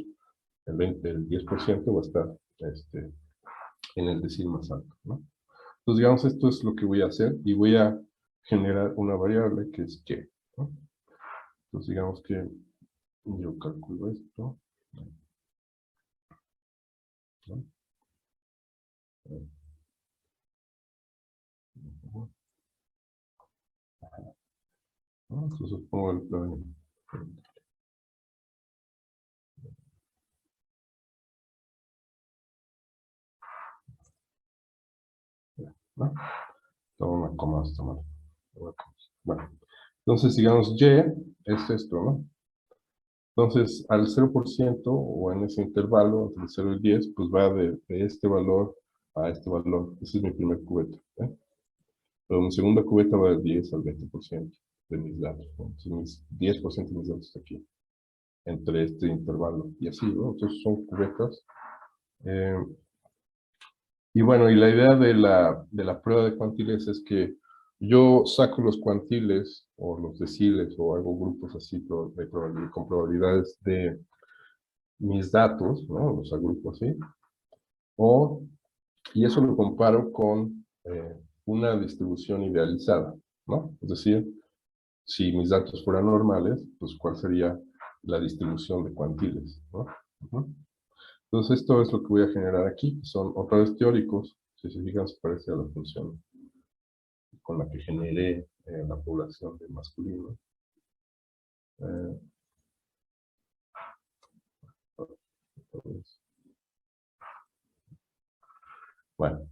el 10% va a estar en el decil más alto, ¿no? Entonces, digamos, esto es lo que voy a hacer, y voy a generar una variable que es y, ¿no? Entonces, digamos que yo calculo esto, ¿no? Entonces pongo el plan. ¿No? Tomo una coma hasta mal. Bueno, entonces digamos y es esto, ¿no? Entonces al 0% o en ese intervalo entre 0 y 10, pues va de este valor a este valor. Ese es mi primer cubeta, ¿eh? Pero mi segunda cubeta va del 10 al 20% de mis datos, ¿no? Entonces 10% de mis datos está aquí, entre este intervalo, y así, ¿no? Entonces son cubetas. Y bueno, y la idea de la prueba de cuantiles es que yo saco los cuantiles, o los deciles, o hago grupos así con probabilidades de mis datos, ¿no? Los agrupo así. Y eso lo comparo con una distribución idealizada, ¿no? Es decir, si mis datos fueran normales, pues ¿cuál sería la distribución de cuantiles, ¿no? Entonces esto es lo que voy a generar aquí. Son otra vez teóricos. Si se fijan, se parece a la función con la que generé la población de masculino. Bueno.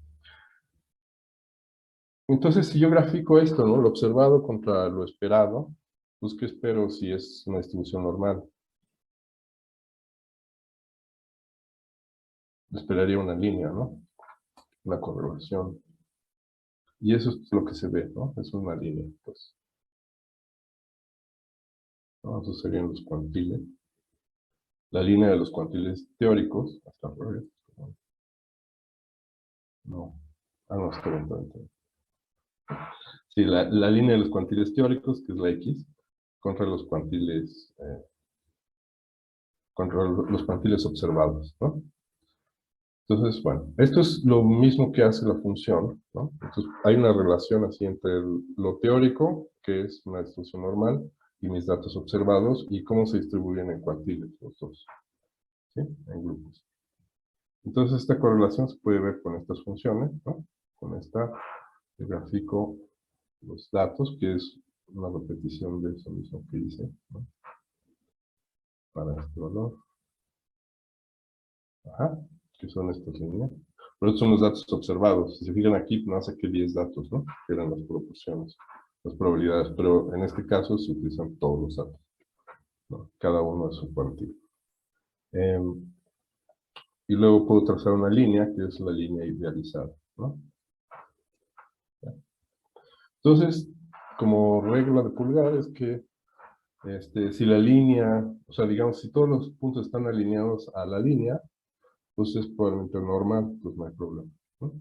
Entonces, si yo grafico esto, ¿no? Lo observado contra lo esperado, pues ¿qué espero si es una distribución normal? Esperaría una línea, ¿no? Una correlación. Y eso es lo que se ve, ¿no? Es una línea, pues. ¿No? Esos serían los cuantiles. La línea de los cuantiles teóricos, hasta al revés. No. No, espera. Sí, la línea de los cuantiles teóricos, que es la X, contra los cuantiles observados, ¿no? Entonces, bueno, esto es lo mismo que hace la función, ¿no? Entonces, hay una relación así entre lo teórico, que es una distribución normal, y mis datos observados, y cómo se distribuyen en cuantiles los dos, ¿sí? En grupos. Entonces, esta correlación se puede ver con estas funciones, ¿no? Con esta, grafico los datos, que es una repetición de eso mismo que hice, ¿no? Para este valor. Ajá, que son estas líneas. Pero estos son los datos observados. Si se fijan aquí, no saqué 10 datos, ¿no? Que eran las proporciones, las probabilidades. Pero en este caso se utilizan todos los datos, ¿no? Cada uno es un cuantito. Y luego puedo trazar una línea, que es la línea idealizada, ¿no? Entonces, como regla de pulgar, es que si la línea, o sea, digamos, si todos los puntos están alineados a la línea, pues es probablemente normal, pues no hay problema, ¿no?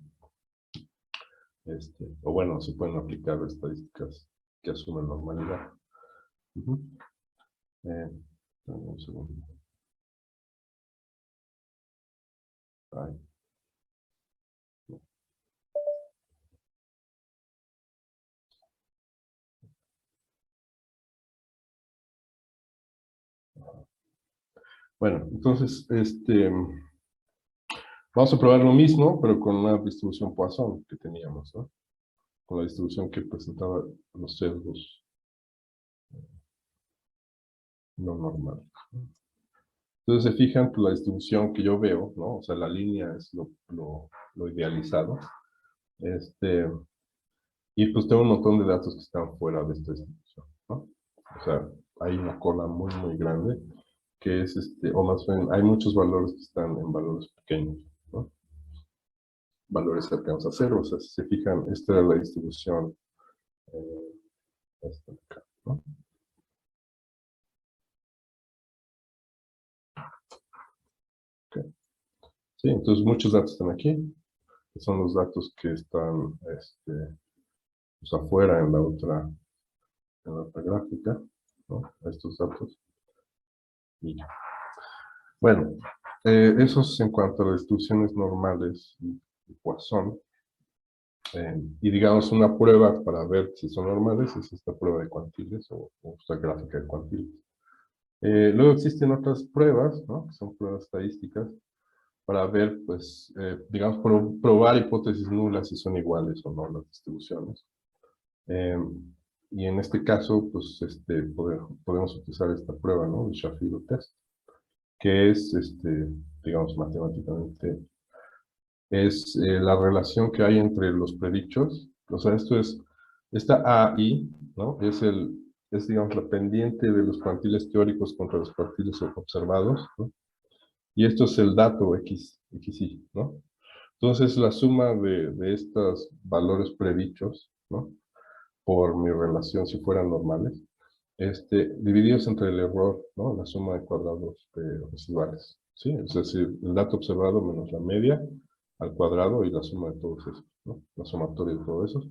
O bueno, se pueden aplicar estadísticas que asumen normalidad. Un segundo. Ay. Bueno, entonces, vamos a probar lo mismo, pero con una distribución Poisson que teníamos, ¿no? Con la distribución que presentaba los sesgos no normal. Entonces se fijan que la distribución que yo veo, ¿no? O sea, la línea es lo idealizado. Y pues tengo un montón de datos que están fuera de esta distribución, ¿no? O sea, hay una cola muy, muy grande que es, o más bien, hay muchos valores que están en valores pequeños, ¿no? Valores cercanos a cero. O sea, si se fijan, esta es la distribución, esta de acá, ¿no? Okay. Sí, entonces muchos datos están aquí, que son los datos que están, pues afuera en la otra gráfica, ¿no? Estos datos. Y ya. Bueno, eso es en cuanto a las distribuciones normales y Poisson. Y digamos una prueba para ver si son normales es esta prueba de cuantiles o esta gráfica de cuantiles. Luego existen otras pruebas, ¿no? Que son pruebas estadísticas para ver, pues, digamos, probar hipótesis nulas si son iguales o no las distribuciones. Y en este caso, pues, podemos utilizar esta prueba, ¿no? El Shapiro test, que es, digamos, matemáticamente, es la relación que hay entre los predichos. O sea, esta AI, ¿no? Es, digamos, la pendiente de los cuantiles teóricos contra los cuantiles observados, ¿no? Y esto es el dato XY, ¿no? Entonces, la suma de estos valores predichos, ¿no? Por mi relación, si fueran normales, divididos entre el error, ¿no? La suma de cuadrados residuales, ¿sí? Es decir, el dato observado menos la media al cuadrado y la suma de todos esos, ¿no? La sumatoria de todos esos.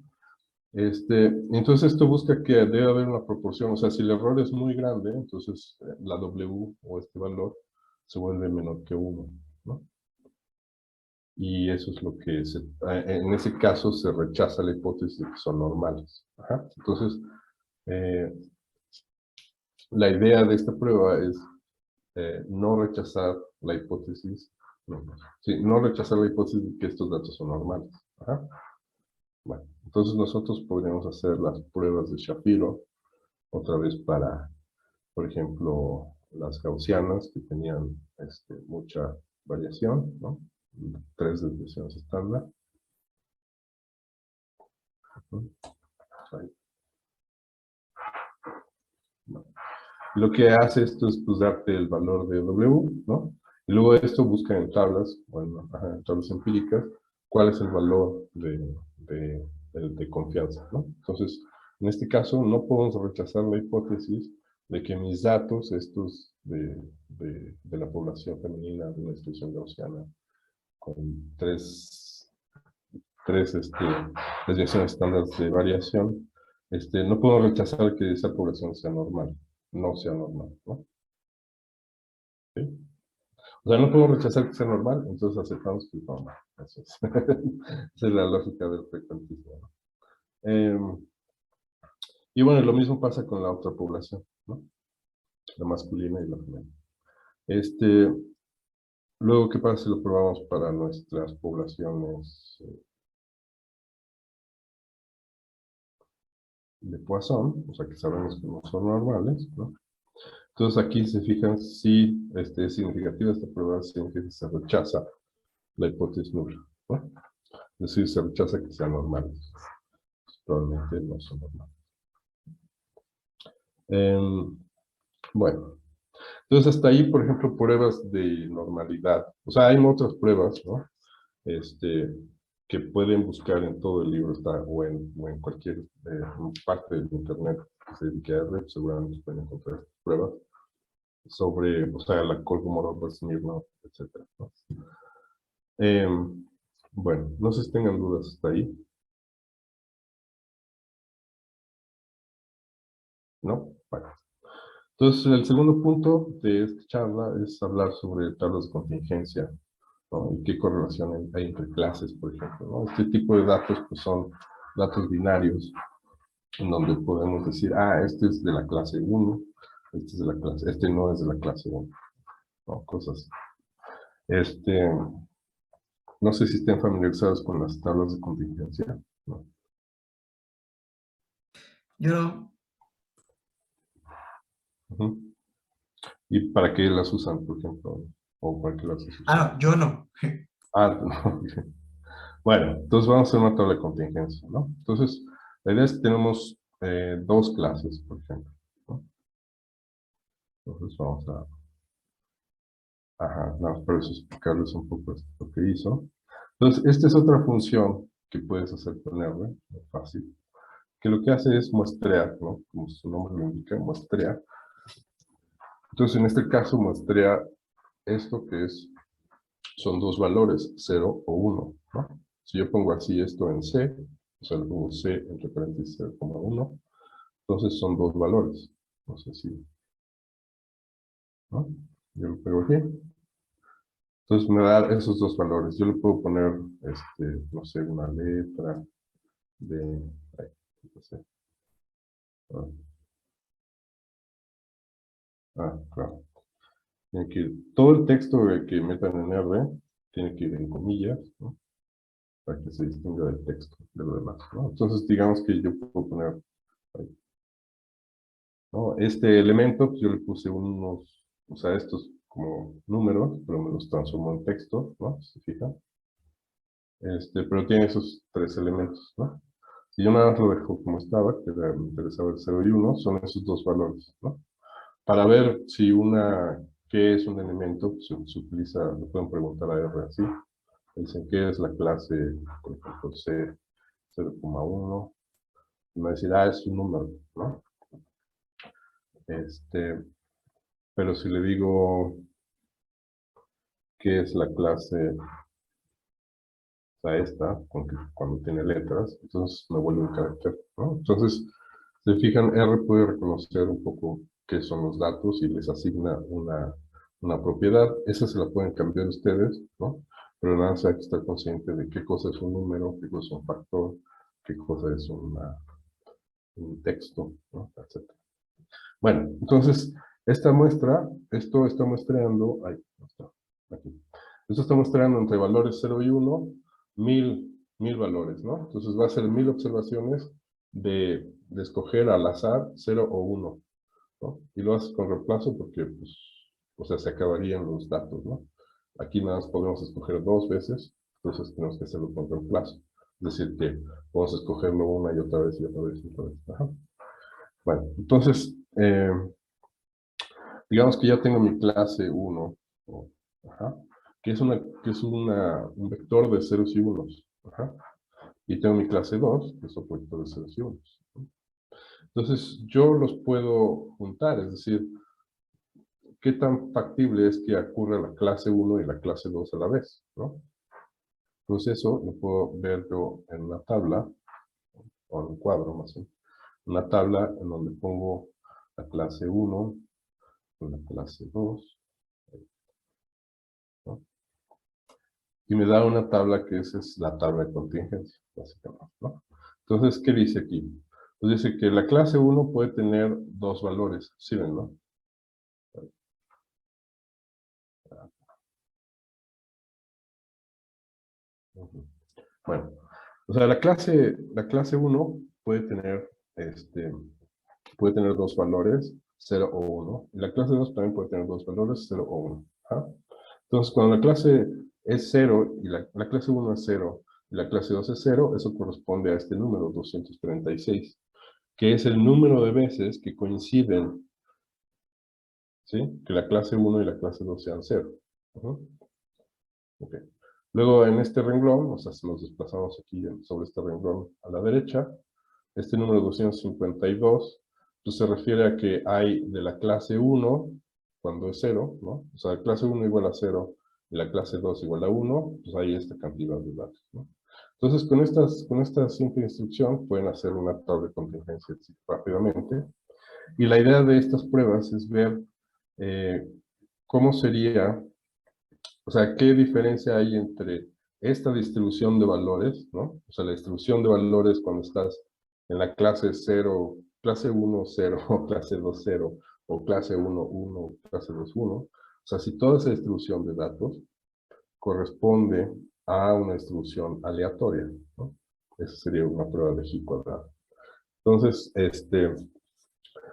Entonces esto busca que debe haber una proporción, o sea, si el error es muy grande, entonces la W o este valor se vuelve menor que 1, ¿no? Y eso es lo que en ese caso se rechaza la hipótesis de que son normales. Ajá. Entonces, la idea de esta prueba es no rechazar la hipótesis, no rechazar la hipótesis de que estos datos son normales. Ajá. Bueno, entonces nosotros podríamos hacer las pruebas de Shapiro, otra vez para, por ejemplo, las gaussianas, que tenían mucha variación, ¿no? 3 desviaciones estándar. Ahí. Bueno. Lo que hace esto es pues, darte el valor de W, ¿no? Y luego esto busca en tablas, bueno, en tablas empíricas, cuál es el valor de confianza, ¿no? Entonces, en este caso, no podemos rechazar la hipótesis de que mis datos, estos de la población femenina de una distribución gaussiana, con tres desviaciones estándar de variación, no puedo rechazar que esa población sea normal, no sea normal, ¿no? ¿Sí? O sea, no puedo rechazar que sea normal, entonces aceptamos que es normal. Esa es la lógica del frecuentismo, ¿no? Y bueno, lo mismo pasa con la otra población, ¿no? La masculina y la femenina. Luego, ¿qué pasa si lo probamos para nuestras poblaciones de Poisson? O sea, que sabemos que no son normales, ¿no? Entonces aquí se fijan si es significativa esta prueba, significa que se rechaza la hipótesis nula, ¿no? Es decir, se rechaza que sean normales. Probablemente no son normales. Bueno, entonces hasta ahí, por ejemplo, pruebas de normalidad. O sea, hay otras pruebas, ¿no? Que pueden buscar en todo el libro, o en cualquier parte del internet que se dedique a red, seguramente pueden encontrar estas pruebas sobre, o sea, la Kolmogorov-Smirnov, etc., ¿no? Bueno, no sé si tengan dudas hasta ahí. ¿No? Bueno. Entonces, el segundo punto de esta charla es hablar sobre tablas de contingencia, ¿no? Y qué correlación hay entre clases, por ejemplo, ¿no? Este tipo de datos pues, son datos binarios, en donde podemos decir, este es de la clase 1, este no es de la clase 1, ¿no? Cosas. No sé si estén familiarizados con las tablas de contingencia, ¿no? Yo, Uh-huh. ¿Y para qué las usan, por ejemplo? ¿O para qué las usan? Ah, no, yo no. Ah, no. Bueno, entonces vamos a hacer una tabla de contingencia, ¿no? Entonces, la idea es que tenemos dos clases, por ejemplo, ¿no? Entonces vamos a... Ajá, no, por eso explicarles un poco lo que hizo. Entonces, esta es otra función que puedes hacer con R, muy fácil, que lo que hace es muestrear, ¿no? Como su nombre lo indica, muestrear. Entonces, en este caso, muestrea esto que es, son dos valores, 0 o 1, ¿no? Si yo pongo así esto en C, o sea, le pongo C entre paréntesis 0,1, entonces son dos valores. No sé si, ¿no? Yo lo pego aquí. Entonces me da esos dos valores. Yo le puedo poner, no sé, una letra de, ay, no sé. Claro. Tiene que ir, todo el texto que metan en R tiene que ir en comillas, ¿no? Para que se distinga del texto de lo demás, ¿no? Entonces, digamos que yo puedo poner, ¿no? Este elemento, pues yo le puse unos, o sea, estos como números, pero me los transformó en texto, ¿no? ¿Se fijan? Pero tiene esos tres elementos, ¿no? Si yo nada más lo dejo como estaba, que me interesaba el 0 y 1, son esos dos valores, ¿no? Para ver si qué es un elemento, pues, se utiliza, le pueden preguntar a R así. Dicen, ¿qué es la clase, por ejemplo, C 0,1? Y me va a decir, es un número, ¿no? Pero si le digo, ¿qué es la clase, o sea, esta, cuando tiene letras? Entonces me vuelve un carácter, ¿no? Entonces, se fijan, R puede reconocer un poco qué son los datos y les asigna una propiedad. Esa se la pueden cambiar ustedes, ¿no? Pero nada más hay que estar consciente de qué cosa es un número, qué cosa es un factor, qué cosa es un texto, ¿no? Etcétera. Bueno, entonces, esta muestra, esto está muestreando, ahí, no está, aquí. Esto está muestreando entre valores 0 y 1, 1000 valores, ¿no? Entonces va a ser 1000 observaciones de escoger al azar 0 o 1, ¿no? Y lo haces con reemplazo porque, pues, o sea, se acabarían los datos, ¿no? Aquí nada más podemos escoger dos veces, entonces tenemos que hacerlo con reemplazo. Es decir, que podemos escogerlo una y otra vez y otra vez y otra vez. Ajá. Bueno, entonces, digamos que ya tengo mi clase 1, ajá, que es un vector de ceros y unos. Ajá, y tengo mi clase 2, que es otro vector de ceros y unos. Entonces, yo los puedo juntar, es decir, ¿qué tan factible es que ocurra la clase 1 y la clase 2 a la vez, ¿no? Entonces eso lo puedo ver yo en una tabla, o en un cuadro más bien, una tabla en donde pongo la clase 1, la clase 2, ¿no? Y me da una tabla que esa es la tabla de contingencia, básicamente, ¿no? Entonces, ¿qué dice aquí? Pues dice que la clase 1 puede tener dos valores, ¿sí ven, no? Bueno, o sea, la clase 1 puede tener dos valores, 0 o 1. Y la clase 2 también puede tener dos valores, 0 o 1. ¿Ah? Entonces, cuando la clase es 0 y la clase 1 es 0 y la clase 2 es 0, eso corresponde a este número, 236, que es el número de veces que coinciden, ¿sí? Que la clase 1 y la clase 2 sean 0. Okay. Luego, en este renglón, o sea, si nos desplazamos aquí sobre este renglón a la derecha, este número 252, pues se refiere a que hay de la clase 1, cuando es 0, ¿no? O sea, la clase 1 igual a 0 y la clase 2 igual a 1, pues hay esta cantidad de datos, ¿no? Entonces, con esta simple instrucción pueden hacer una tabla de contingencia rápidamente. Y la idea de estas pruebas es ver cómo sería, o sea, qué diferencia hay entre esta distribución de valores, ¿no? O sea, la distribución de valores cuando estás en la clase 0, clase 1, 0, o clase 2, 0, o clase 1, 1, clase 2, 1. O sea, si toda esa distribución de datos corresponde a una distribución aleatoria, ¿no? Esa sería una prueba de G cuadrado. Entonces,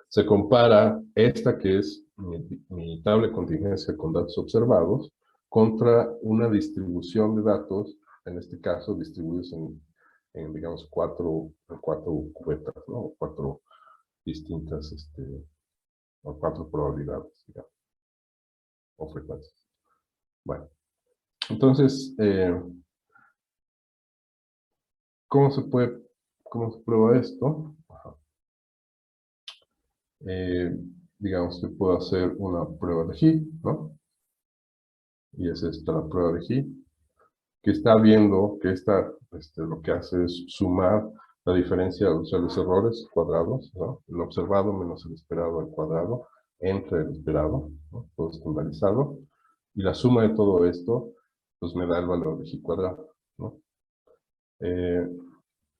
se compara esta que es mi tabla de contingencia con datos observados contra una distribución de datos, en este caso distribuidos en digamos, cuatro cubetas, ¿no? Cuatro distintas, o cuatro probabilidades, digamos, o frecuencias. Bueno, entonces, ¿cómo se prueba esto? Ajá. Digamos que puedo hacer una prueba de Higgs, ¿no? Y es esta la prueba de Higgs, que está viendo que lo que hace es sumar la diferencia, o sea, los errores cuadrados, ¿no? El observado menos el esperado al cuadrado, entre el esperado, ¿no? Todo estandarizado, y la suma de todo esto, pues me da el valor de Higgs cuadrado, ¿no?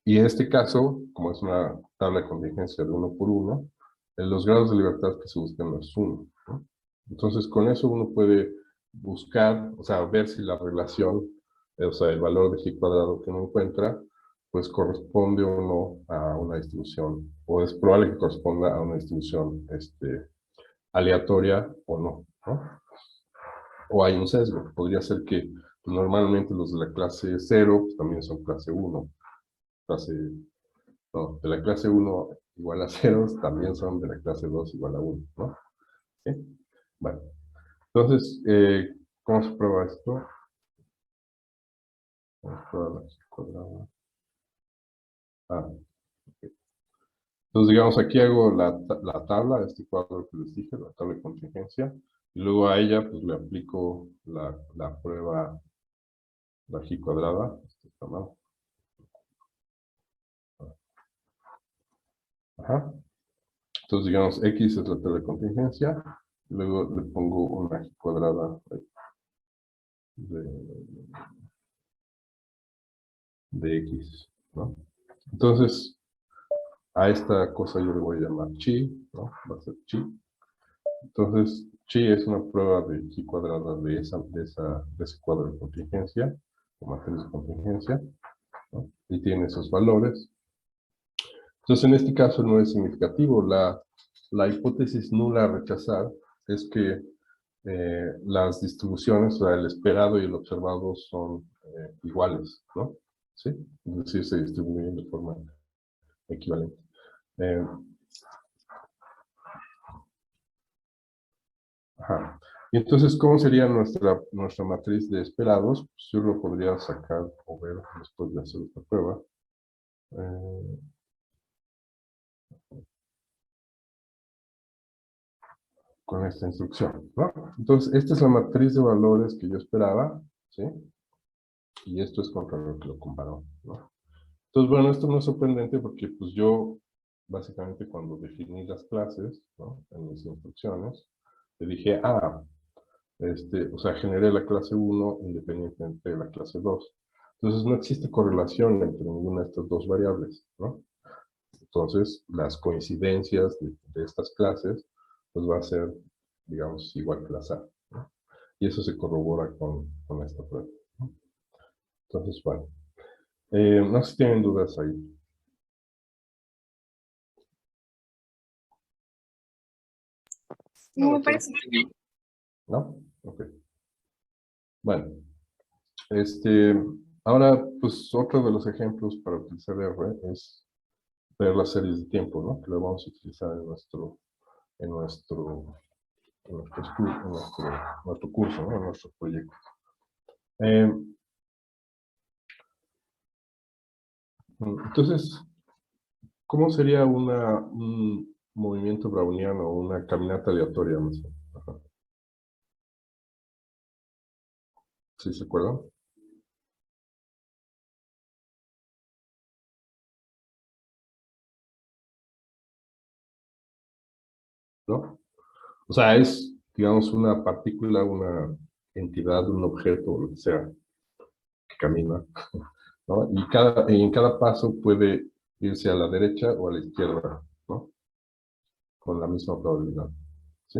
Y en este caso, como es una tabla de contingencia de 1 por 1, los grados de libertad que se buscan es 1, ¿no? Entonces, con eso uno puede buscar, o sea, ver si la relación, o sea, el valor de Higgs cuadrado que uno encuentra, pues corresponde o no a una distribución, o es probable que corresponda a una distribución aleatoria o no, ¿no? O hay un sesgo. Podría ser que pues, normalmente los de la clase 0 pues, también son clase 1. No, de la clase 1 igual a 0 también son de la clase 2 igual a 1, ¿no? ¿Sí? Bueno, entonces, ¿cómo se prueba esto? Vamos a probar la cuadrada. Ok. Entonces, digamos, aquí hago la tabla, este cuadro que les dije, la tabla de contingencia, y luego a ella, pues, le aplico la prueba, la Higgs cuadrada, está mal. Ajá. Entonces, digamos, X es la tabla de contingencia, y luego le pongo una Higgs cuadrada de X, ¿no? Entonces, a esta cosa yo le voy a llamar chi, ¿no? Va a ser chi. Entonces, chi es una prueba de Higgs cuadrada de ese cuadro de contingencia, o matriz de contingencia, ¿no? Y tiene esos valores. Entonces, en este caso no es significativo. La hipótesis nula a rechazar es que las distribuciones, o sea, el esperado y el observado son iguales, ¿no? ¿Sí? Es decir, se distribuyen de forma equivalente. Ajá. Y entonces, ¿cómo sería nuestra matriz de esperados? Pues yo lo podría sacar o ver después de hacer esta prueba. Eh, con esta instrucción, ¿no? Entonces, esta es la matriz de valores que yo esperaba, ¿sí? Y esto es contra lo que lo comparó, ¿no? Entonces, bueno, esto no es sorprendente porque pues yo, básicamente cuando definí las clases, ¿no? En mis instrucciones, le dije, o sea, generé la clase 1 independientemente de la clase 2. Entonces, no existe correlación entre ninguna de estas dos variables, ¿no? Entonces, las coincidencias de estas clases, pues va a ser, digamos, igual que las A, ¿no? Y eso se corrobora con esta prueba, ¿no? Entonces, bueno. No sé si tienen dudas ahí. No me parece. ¿No? Ok. Bueno, ahora, pues otro de los ejemplos para utilizar R es ver las series de tiempo, ¿no? Que lo vamos a utilizar en nuestro curso, ¿no? En nuestro proyecto. Entonces, ¿cómo sería un movimiento browniano o una caminata aleatoria? No sé. Ajá. ¿Sí se acuerdan? ¿No? O sea, es, digamos, una partícula, una entidad, un objeto, o lo que sea, que camina, ¿no? Y en cada paso puede irse a la derecha o a la izquierda, ¿no? Con la misma probabilidad, ¿sí?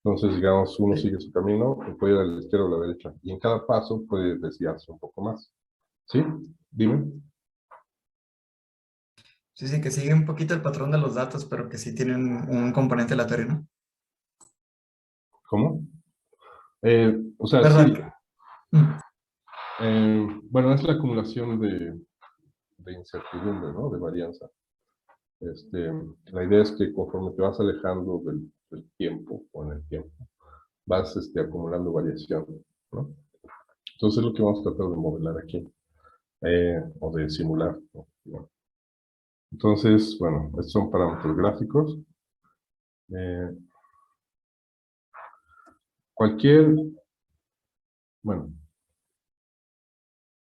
Entonces, digamos, uno sigue su camino y puede ir a la izquierda o a la derecha. Y en cada paso puede desviarse un poco más, ¿sí? Dime. Sí, sí, que sigue un poquito el patrón de los datos, pero que sí tienen un componente aleatorio, ¿no? ¿Cómo? O sea, sí. ¿Verdad? Bueno, es la acumulación de incertidumbre, ¿no? De varianza. La idea es que conforme te vas alejando del tiempo o en el tiempo, vas acumulando variación, ¿no? Entonces es lo que vamos a tratar de modelar aquí, o de simular, ¿no? Entonces, bueno, estos son parámetros gráficos. Bueno,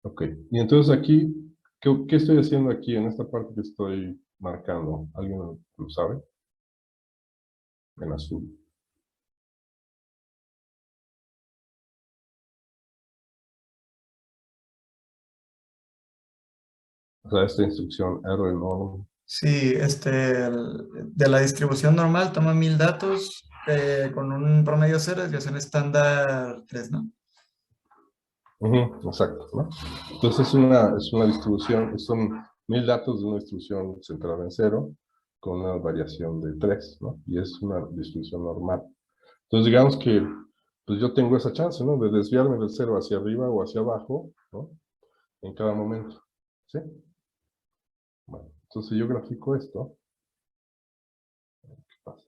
ok. Y entonces aquí, ¿qué estoy haciendo aquí en esta parte que estoy marcando? ¿Alguien lo sabe? En azul. O sea, esta instrucción R norm. Sí, de la distribución normal toma 1000 datos con un promedio 0, desviación estándar 3, ¿no? Ujú, exacto, ¿no? Entonces es una distribución, son 1000 datos de una distribución centrada en 0 con una variación de 3, ¿no? Y es una distribución normal. Entonces digamos que pues yo tengo esa chance, ¿no? De desviarme del 0 hacia arriba o hacia abajo, ¿no? En cada momento, ¿sí? Bueno, entonces yo grafico esto. ¿Qué pasa?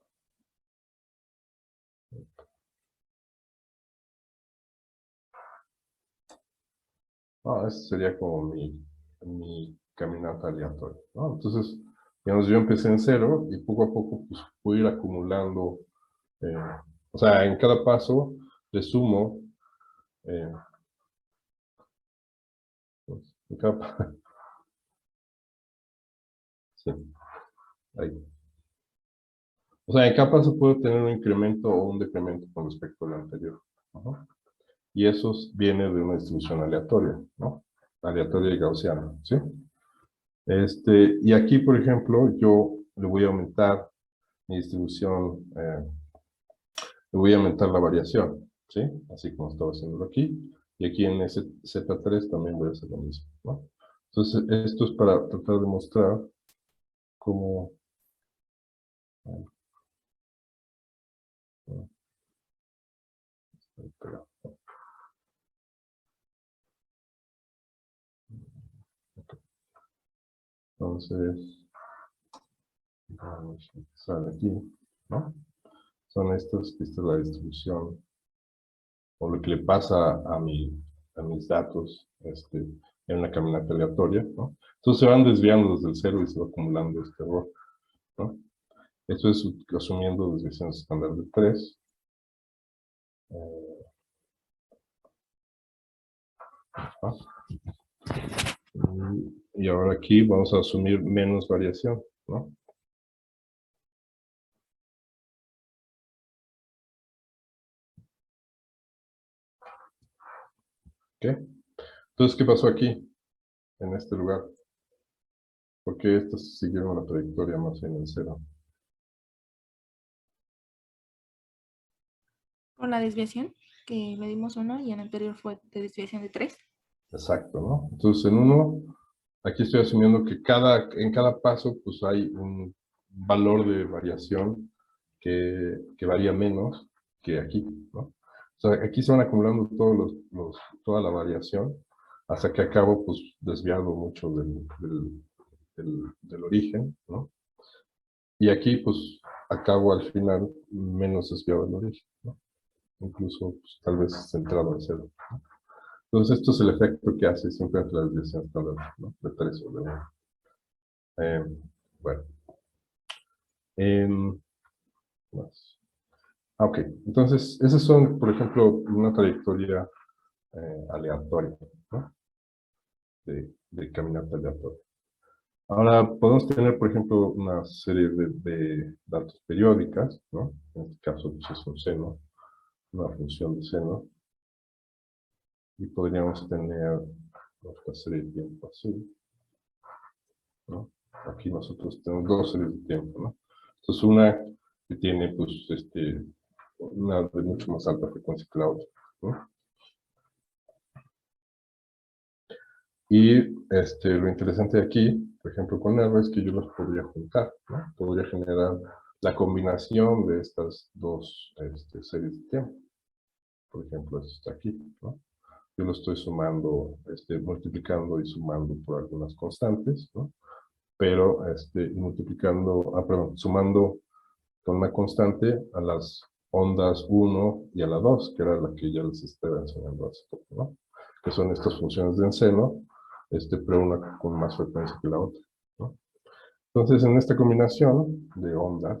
Este sería como mi caminata aleatoria, ¿no? Entonces, digamos, yo empecé en 0 y poco a poco pues, pude ir acumulando, eh, o sea, en cada paso le sumo, eh, pues, en cada sí, ahí. O sea, en cada paso puedo tener un incremento o un decremento con respecto al anterior. Ajá. Y eso viene de una distribución aleatoria, ¿no? Aleatoria y gaussiana, ¿sí? Y aquí, por ejemplo, yo le voy a aumentar mi distribución, le voy a aumentar la variación, ¿sí? Así como estaba haciéndolo aquí. Y aquí en ese Z3 también voy a hacer lo mismo, ¿no? Entonces, esto es para tratar de mostrar cómo... Entonces, vamos a empezar aquí, ¿no? Son estos, esta es la distribución, o lo que le pasa a mis datos en una caminata aleatoria, ¿no? Entonces se van desviando desde el 0 y se va acumulando este error, ¿no? Esto es asumiendo desviaciones estándar de 3. Y ahora aquí vamos a asumir menos variación, ¿no? ¿Ok? Entonces, ¿qué pasó aquí, en este lugar? Porque estas siguieron una trayectoria más bien en 0. Por la desviación, que le dimos 1 y en el anterior fue de desviación de 3. Exacto, ¿no? Entonces, en uno, aquí estoy asumiendo que en cada paso, pues hay un valor de variación que varía menos que aquí, ¿no? O sea, aquí se van acumulando toda la variación hasta que acabo, pues, desviado mucho del origen, ¿no? Y aquí, pues, acabo al final menos desviado del origen, ¿no? Incluso, pues, tal vez centrado en 0. Entonces, esto es el efecto que hace siempre entre la desviación estándar, ¿no? De 3 o de 1. Bueno. Más. Ok, entonces, esas son, por ejemplo, una trayectoria aleatoria, ¿no? De caminata aleatoria. Ahora, podemos tener, por ejemplo, una serie de datos periódicas, ¿no? En este caso, pues, es un seno, una función de seno. Y podríamos tener nuestra serie de tiempo así, ¿no? Aquí nosotros tenemos dos series de tiempo, ¿no? Entonces, una que tiene, pues, una de mucho más alta frecuencia que la otra, ¿no? Y lo interesante de aquí, por ejemplo, con R, es que yo los podría juntar, ¿no? Podría generar la combinación de estas dos series de tiempo. Por ejemplo, esto está aquí, ¿no? Yo lo estoy sumando, multiplicando y sumando por algunas constantes, ¿no? Pero sumando con una constante a las ondas 1 y a la 2, que era la que ya les estaba enseñando hace poco, ¿no? Que son estas funciones de enseno, pero una con más frecuencia que la otra, ¿no? Entonces, en esta combinación de ondas,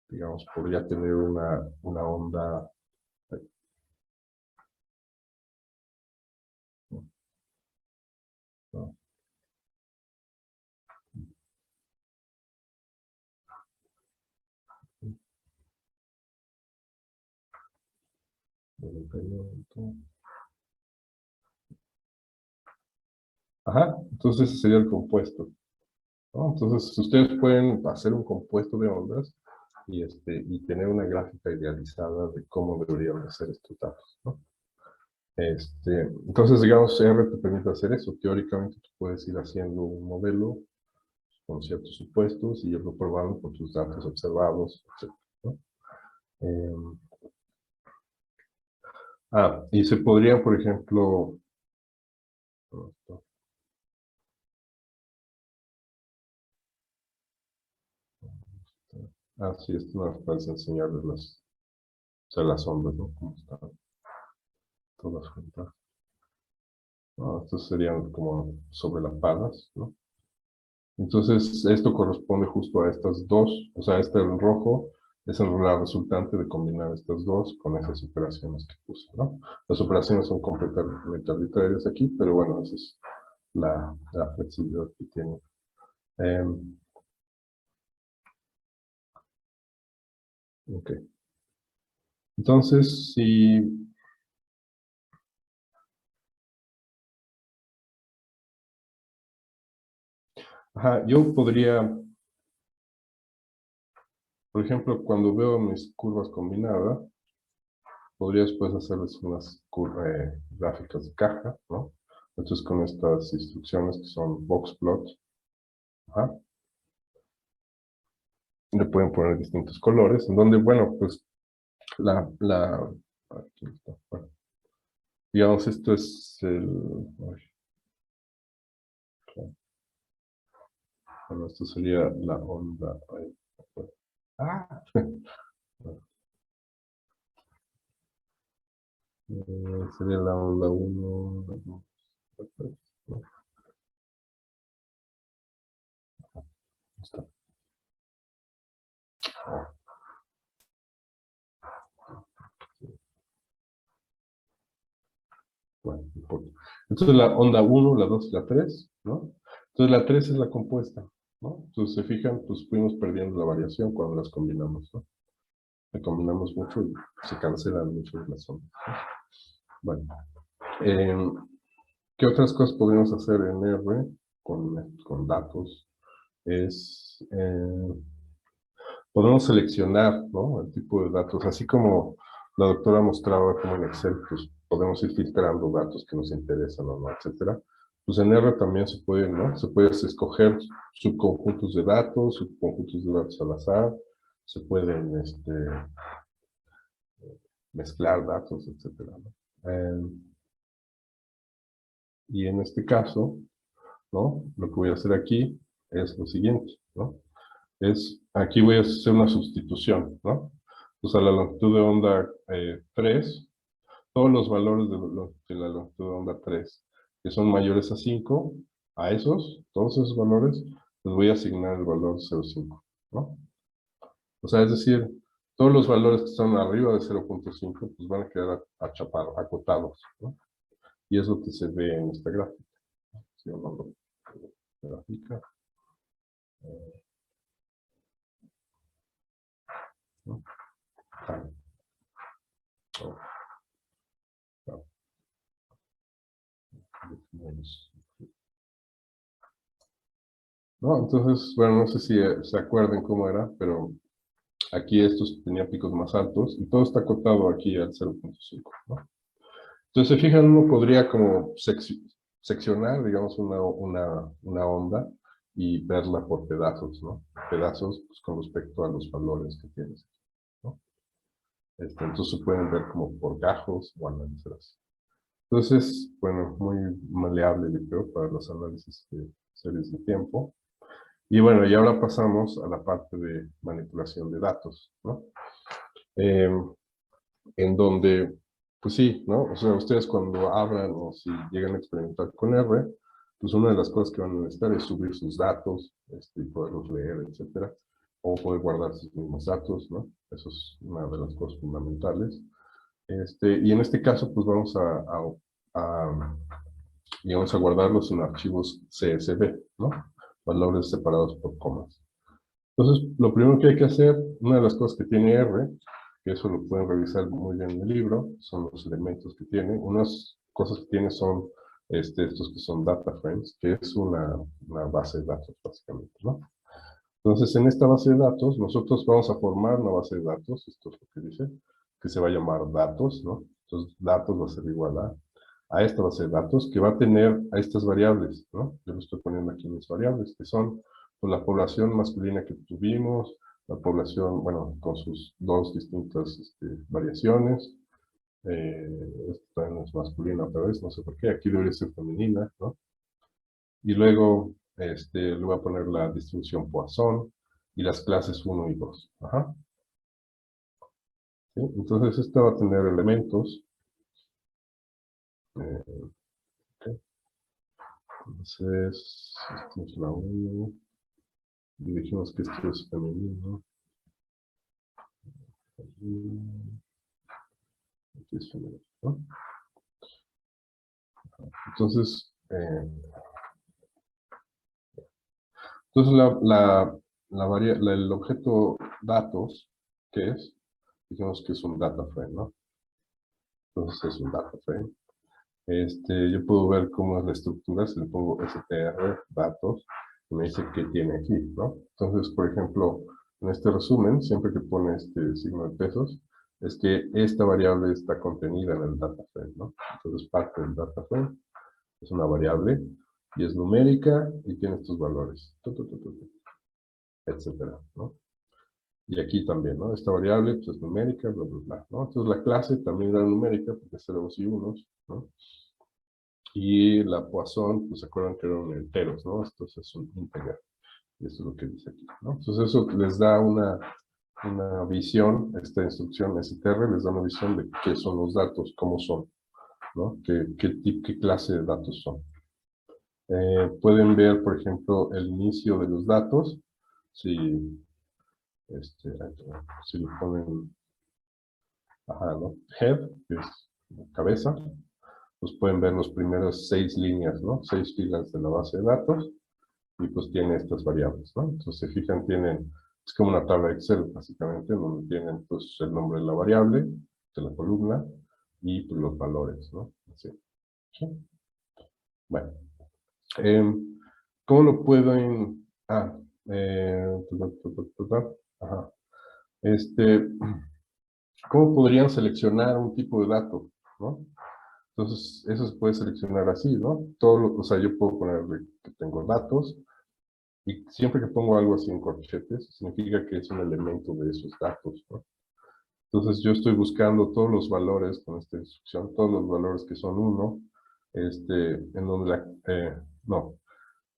digamos, podría tener una onda, ¿no? Ajá, entonces ese sería el compuesto, ¿no? Entonces, ustedes pueden hacer un compuesto de ondas y tener una gráfica idealizada de cómo deberían ser estos datos, ¿no? Entonces, digamos, R te permite hacer eso. Teóricamente, tú puedes ir haciendo un modelo con ciertos supuestos y irlo probando con tus datos observados, etc., ¿no? Y se podría, por ejemplo, sí, esto nos puede enseñarles las ondas, ¿no? Cómo están todas juntas. Estos serían como sobrelapadas, ¿no? Entonces, esto corresponde justo a estas dos, o sea, en rojo es la resultante de combinar estas dos con esas operaciones que puse, ¿no? Las operaciones son completamente arbitrarias aquí, pero bueno, esa es la flexibilidad que tiene. Ok. Entonces, si... yo podría, por ejemplo, cuando veo mis curvas combinadas, podría después hacerles unas gráficas de caja, ¿no? Entonces, con estas instrucciones que son boxplot, le pueden poner distintos colores, en donde, bueno, pues, aquí está, bueno, digamos, esto es bueno, esto sería la onda, sería la onda 1, la 2, la 3, ¿no? Está. Bueno, no importa. Entonces la onda 1, la 2 y la 3, ¿no? Entonces la 3 es la compuesta, ¿no? Entonces se fijan, pues fuimos perdiendo la variación cuando las combinamos, ¿no? La combinamos mucho y se cancelan mucho las ondas, ¿no? Bueno, ¿qué otras cosas podemos hacer en R con datos? Podemos seleccionar, ¿no? El tipo de datos, así como la doctora mostraba como en Excel, pues podemos ir filtrando datos que nos interesan o no, etcétera. Pues en R también se puede, ¿no? Se puede escoger subconjuntos de datos, subconjuntos de datos al azar, se pueden mezclar datos, etcétera, ¿no? Y en este caso, ¿no? Lo que voy a hacer aquí es lo siguiente, ¿no? Aquí voy a hacer una sustitución, ¿no? Entonces, a la longitud de onda 3, todos los valores de la longitud de onda 3 que son mayores a 5, todos esos valores, les voy a asignar el valor 0,5, ¿no? O sea, es decir, todos los valores que están arriba de 0,5, pues van a quedar acotados, ¿no? Y es lo que se ve en esta gráfica. Si yo no lo gráfica, ¿no? ¿No? Entonces, bueno, no sé si se acuerdan cómo era, pero aquí estos tenían picos más altos y todo está acotado aquí al 0,5, ¿no? Entonces, se fijan, uno podría como seccionar, digamos, una onda y verla por pedazos, ¿no? Pedazos pues, con respecto a los valores que tienes, ¿no? Entonces se pueden ver como por gajos o análisis. Entonces, bueno, muy maleable, yo creo, para los análisis de series de tiempo. Y bueno, y ahora pasamos a la parte de manipulación de datos, ¿no? En donde, pues sí, ¿no? O sea, ustedes cuando abran o si llegan a experimentar con R, pues una de las cosas que van a necesitar es subir sus datos, y poderlos leer, etcétera, o poder guardar sus mismos datos, ¿no? Eso es una de las cosas fundamentales. Y en este caso, pues vamos y vamos a guardarlos en archivos CSV, ¿no? Valores separados por comas. Entonces, lo primero que hay que hacer, una de las cosas que tiene R, que eso lo pueden revisar muy bien en el libro, son los elementos que tiene. Unas cosas que tiene son estos que son data frames, que es una base de datos, básicamente, ¿no? Entonces, en esta base de datos, nosotros vamos a formar una base de datos, esto es lo que dice, que se va a llamar datos, ¿no? Entonces, datos va a ser igual a esta base de datos, que va a tener a estas variables, ¿no? Yo lo estoy poniendo aquí en las variables, que son pues, la población masculina que tuvimos, la población, bueno, con sus dos distintas variaciones, esta también es masculina otra vez, no sé por qué, aquí debería ser femenina, ¿no? Y luego le voy a poner la distribución Poisson y las clases 1 y 2. Ajá. ¿Sí? Entonces, esta va a tener elementos. Okay. Entonces, esta es la 1. Y dijimos que esto es femenino. Aquí es femenino, ¿no? Entonces, el objeto datos, ¿qué es? Dijimos que es un data frame, ¿no? Entonces es un data frame. Yo puedo ver cómo es la estructura, si le pongo str, datos, y me dice qué tiene aquí, ¿no? Entonces, por ejemplo, en este resumen, siempre que pone este signo de pesos, es que esta variable está contenida en el data frame, ¿no? Entonces, parte del data frame es una variable y es numérica y tiene estos valores, etcétera, ¿no? Y aquí también, ¿no? Esta variable pues, es numérica, bla, bla, bla, ¿no? Entonces, la clase también era numérica porque es ceros y unos, ¿no? Y la Poisson, pues se acuerdan que eran enteros, ¿no? Entonces es un integer. Y eso es lo que dice aquí, ¿no? Entonces eso les da una visión, esta instrucción STR les da una visión de qué son los datos, cómo son, ¿no? Qué clase de datos son. Pueden ver, por ejemplo, el inicio de los datos, si le ponen, ajá, ¿no? Head, que es cabeza, pues pueden ver los primeros 6 líneas, ¿no? 6 filas de la base de datos, y pues tiene estas variables, ¿no? Entonces, se fijan, es como una tabla Excel, básicamente, donde tienen, pues, el nombre de la variable, de la columna, y pues los valores, ¿no? Así. ¿Sí? Bueno. ¿Cómo lo pueden...? Ajá. ¿Cómo podrían seleccionar un tipo de dato, ¿no? Entonces, eso se puede seleccionar así, ¿no? O sea, yo puedo poner que tengo datos, y siempre que pongo algo así en corchetes, significa que es un elemento de esos datos, ¿no? Entonces, yo estoy buscando todos los valores con esta instrucción, todos los valores que son 1, en donde no,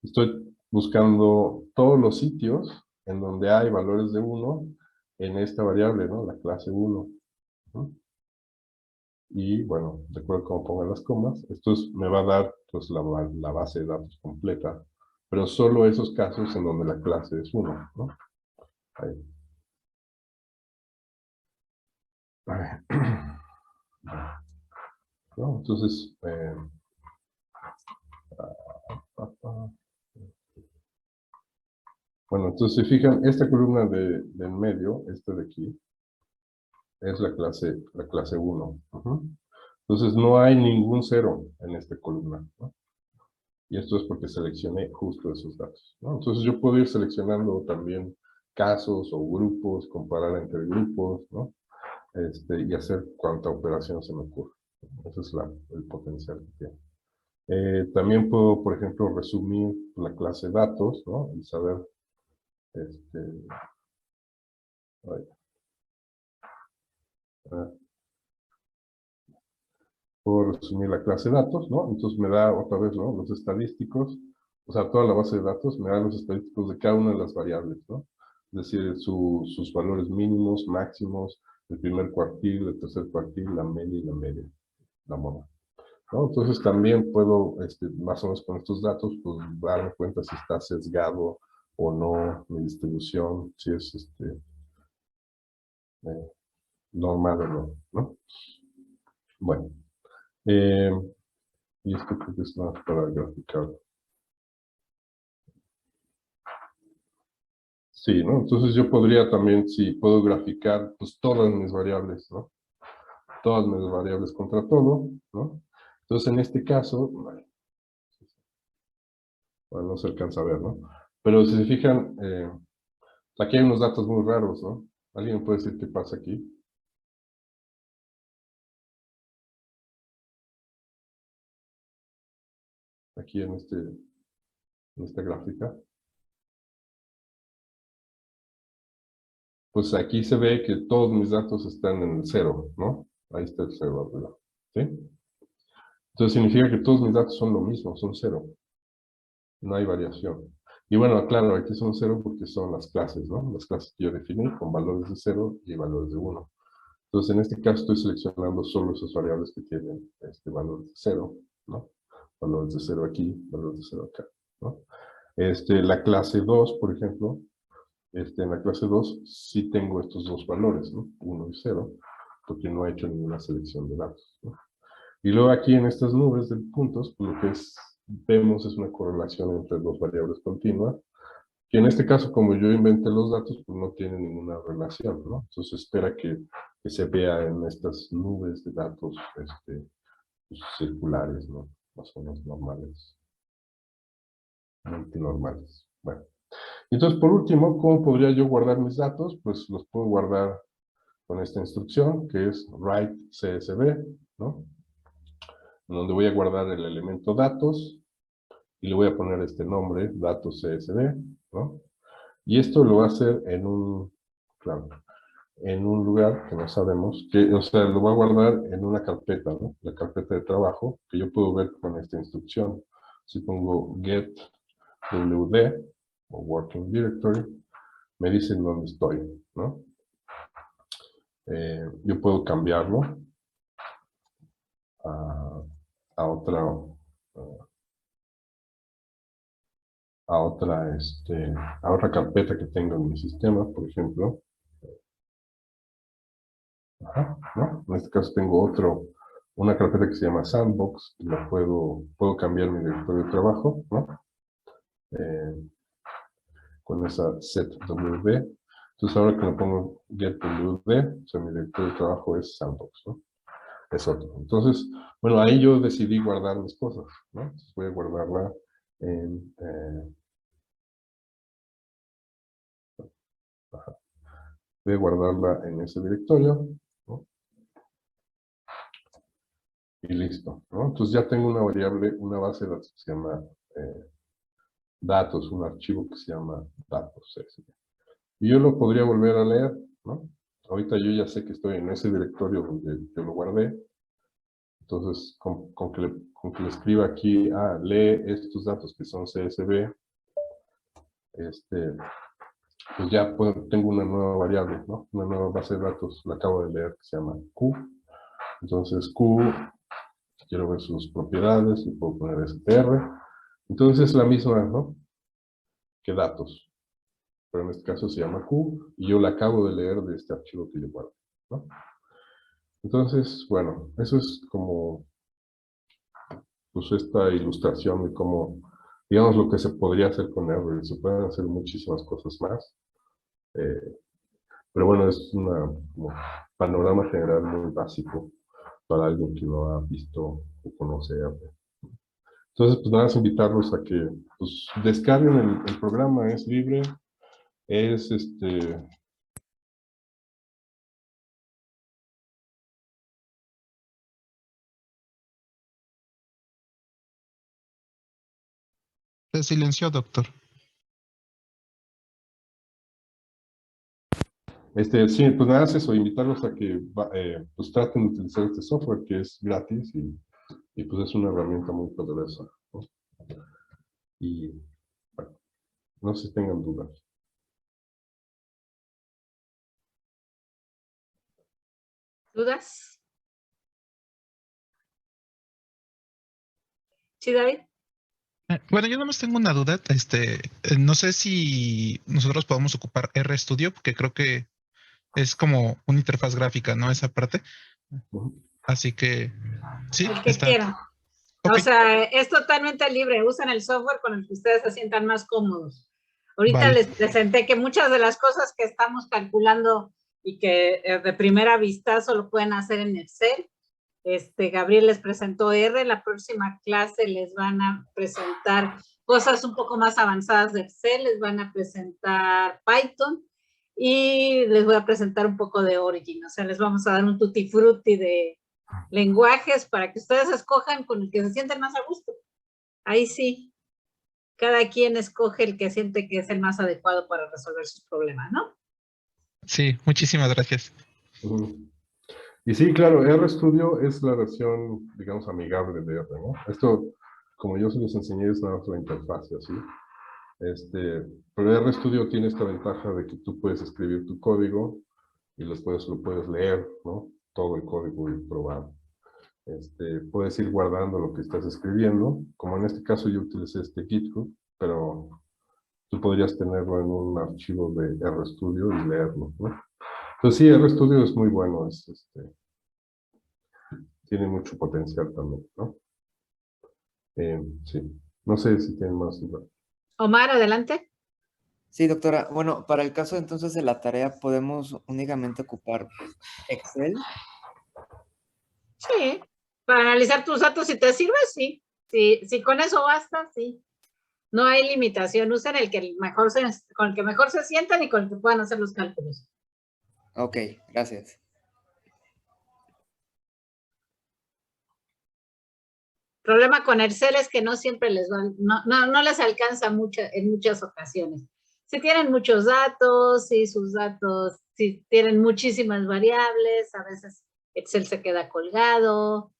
estoy buscando todos los sitios en donde hay valores de 1 en esta variable, ¿no? La clase 1. ¿No? Y bueno, de acuerdo a cómo pongan las comas, me va a dar pues, la base de datos completa, pero solo esos casos en donde la clase es 1, ¿no? Ahí. ¿No? Entonces, bueno, entonces si fijan, esta columna del medio, esta de aquí, es la clase 1. Entonces no hay ningún 0 en esta columna, ¿no? Y esto es porque seleccioné justo esos datos, ¿no? Entonces yo puedo ir seleccionando también casos o grupos, comparar entre grupos, ¿no? Y hacer cuanta operación se me ocurra. Ese es el potencial que tiene. También puedo, por ejemplo, resumir la clase datos, ¿no? Y saber, ay, ah, puedo resumir la clase datos, ¿no? Entonces me da otra vez, ¿no? Los estadísticos, o sea, toda la base de datos me da los estadísticos de cada una de las variables, ¿no? Es decir, sus valores mínimos, máximos, el primer cuartil, el tercer cuartil, la media, la moda, ¿no? Entonces también puedo, más o menos con estos datos, pues darme cuenta si está sesgado o no mi distribución, si es eh, normal o no, ¿no? Bueno, eh, y esto creo que es más para graficar. Sí, ¿no? Entonces yo podría también, si puedo graficar, pues todas mis variables, ¿no? Todas mis variables contra todo, ¿no? Entonces en este caso, bueno, no se alcanza a ver, ¿no? Pero si se fijan, aquí hay unos datos muy raros, ¿no? ¿Alguien me puede decir qué pasa aquí? Aquí en esta gráfica. Pues aquí se ve que todos mis datos están en el cero, ¿no? Ahí está el cero arriba, ¿sí? Entonces significa que todos mis datos son lo mismo, son cero. No hay variación. Y bueno, claro, aquí son cero porque son las clases, ¿no? Las clases que yo definí con valores de 0 y valores de 1. Entonces, en este caso estoy seleccionando solo esas variables que tienen valores de 0, ¿no? Valores de 0 aquí, valores de 0 acá, ¿no? La clase 2, por ejemplo, en la clase 2 sí tengo estos dos valores, ¿no? 1 y 0, porque no he hecho ninguna selección de datos, ¿no? Y luego aquí en estas nubes de puntos, pues lo que vemos es una correlación entre dos variables continuas, que en este caso, como yo inventé los datos, pues no tiene ninguna relación, ¿no? Entonces espera que se vea en estas nubes de datos pues, circulares, ¿no? Más o menos normales, multinormales. Bueno, entonces por último, ¿cómo podría yo guardar mis datos? Pues los puedo guardar con esta instrucción, que es write CSV, ¿no? Donde voy a guardar el elemento datos, y le voy a poner este nombre, datos CSV, ¿no? Y esto lo va a hacer claro, en un lugar que no sabemos, o sea, lo va a guardar en una carpeta, ¿no? La carpeta de trabajo, que yo puedo ver con esta instrucción. Si pongo get wd, o working directory, me dicen dónde estoy, ¿no? Yo puedo cambiarlo a, a otra, a otra, a otra carpeta que tengo en mi sistema, por ejemplo. Ajá, ¿no? En este caso tengo una carpeta que se llama Sandbox, y puedo cambiar mi directorio de trabajo, ¿no? Eh, con esa setwd. Entonces ahora que le pongo getwd, o sea, mi directorio de trabajo es Sandbox, ¿no? Es otro. Entonces, bueno, ahí yo decidí guardar mis cosas, ¿no? Entonces voy a guardarla en, voy a guardarla en ese directorio, ¿no? Y listo, ¿no? Entonces ya tengo una variable, una base de datos que se llama datos, un archivo que se llama datos. Y yo lo podría volver a leer, ¿no? Ahorita yo ya sé que estoy en ese directorio donde yo lo guardé. Entonces, con que le escriba aquí, lee estos datos que son CSV, pues ya tengo una nueva variable, ¿no? Una nueva base de datos, la acabo de leer, que se llama Q. Entonces, Q, si quiero ver sus propiedades, le puedo poner str. Entonces, es la misma, ¿no? Que datos. Pero en este caso se llama Q, y yo la acabo de leer de este archivo que yo guardo, ¿no? Entonces, bueno, eso es como, pues, esta ilustración de cómo, digamos, lo que se podría hacer con R. Se pueden hacer muchísimas cosas más. eh, pero bueno, es como panorama general muy básico para alguien que no ha visto o conoce R. Entonces, pues nada más invitarlos a que pues, descarguen el programa, es libre, es Se silenció, doctor. Sí, pues nada, es eso, invitarlos a que pues traten de utilizar este software que es gratis y pues es una herramienta muy poderosa, ¿no? Y bueno, no sé si tengan dudas. ¿Dudas? Sí, David. Bueno, yo nomás tengo una duda. No sé si nosotros podemos ocupar RStudio, porque creo que es como una interfaz gráfica, ¿no? Esa parte. Ujú. Así que sí, El que está. quieran. Ok, O sea, es totalmente libre. Usan el software con el que ustedes se sientan más cómodos. Ahorita vale. les presenté que muchas de las cosas que estamos calculando y que de primera vistazo lo pueden hacer en Excel. Gabriel les presentó R. La próxima clase les van a presentar cosas un poco más avanzadas de Excel. Les van a presentar Python y les voy a presentar un poco de Origin. O sea, les vamos a dar un tutti frutti de lenguajes para que ustedes escojan con el que se sienten más a gusto. Ahí sí, cada quien escoge el que siente que es el más adecuado para resolver sus problemas, ¿no? Sí, muchísimas gracias. Ujú. Y sí, claro, RStudio es la versión, digamos, amigable de R, ¿no? Esto, como yo se los enseñé, es nada más la interfaz, así. Pero RStudio tiene esta ventaja de que tú puedes escribir tu código y lo puedes leer, ¿no? Todo el código y probar. Puedes ir guardando lo que estás escribiendo, como en este caso yo utilicé GitHub, pero tú podrías tenerlo en un archivo de RStudio y leerlo, ¿no? Entonces sí, RStudio es muy bueno, tiene mucho potencial también, ¿no? Sí, no sé si tienen más dudas. Omar, adelante. Sí, doctora. Bueno, para el caso entonces de la tarea, ¿podemos únicamente ocupar Excel? Sí, para analizar tus datos, si te sirve, sí. Si con eso basta, sí. No hay limitación. Usen el que mejor con el que mejor se sientan y con el que puedan hacer los cálculos. Ok, gracias. El problema con Excel es que no siempre les van, no les alcanza mucho en muchas ocasiones. Si tienen muchos datos, si sus datos, si tienen muchísimas variables, a veces Excel se queda colgado,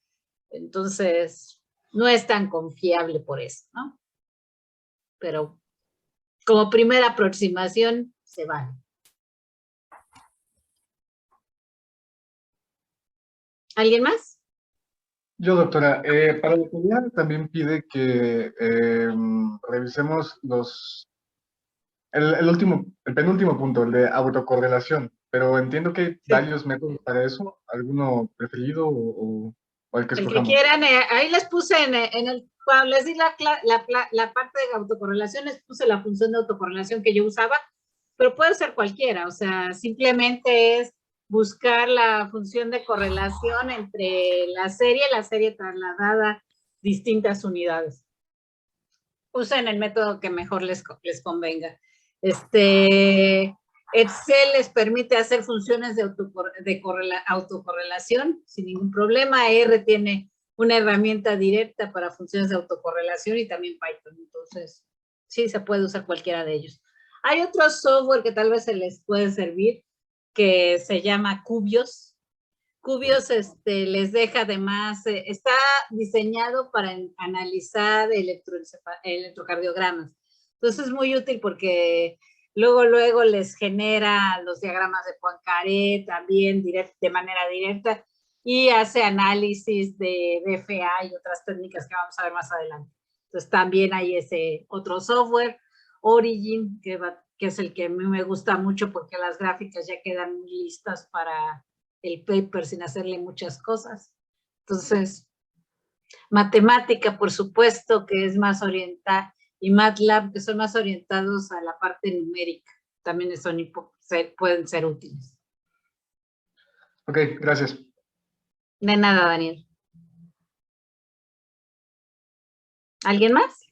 entonces no es tan confiable por eso, ¿no? Pero como primera aproximación se vale. ¿Alguien más? Yo, doctora, para la actividad también pide que revisemos el penúltimo punto, el de autocorrelación, pero entiendo que hay varios métodos para eso, ¿alguno preferido o el que El que escojamos? quieran, ahí les puse cuando les di la parte de autocorrelación, les puse la función de autocorrelación que yo usaba, pero puede ser cualquiera, o sea, simplemente es buscar la función de correlación entre la serie trasladada a distintas unidades. Usen el método que mejor les convenga. Excel les permite hacer funciones de autocorrelación sin ningún problema. R tiene una herramienta directa para funciones de autocorrelación y también Python. Entonces, sí, se puede usar cualquiera de ellos. Hay otro software que tal vez se les puede servir que se llama Cubios. Cubios les deja además, está diseñado para analizar electrocardiogramas. Entonces es muy útil porque luego les genera los diagramas de Poincaré también de manera directa y hace análisis de BFA y otras técnicas que vamos a ver más adelante. Entonces también hay ese otro software, Origin, que es el que a mí me gusta mucho porque las gráficas ya quedan listas para el paper sin hacerle muchas cosas. Entonces, matemática, por supuesto, que es más orientada, y MATLAB, que son más orientados a la parte numérica, también pueden ser útiles. Ok, gracias. De nada, Daniel. ¿Alguien más?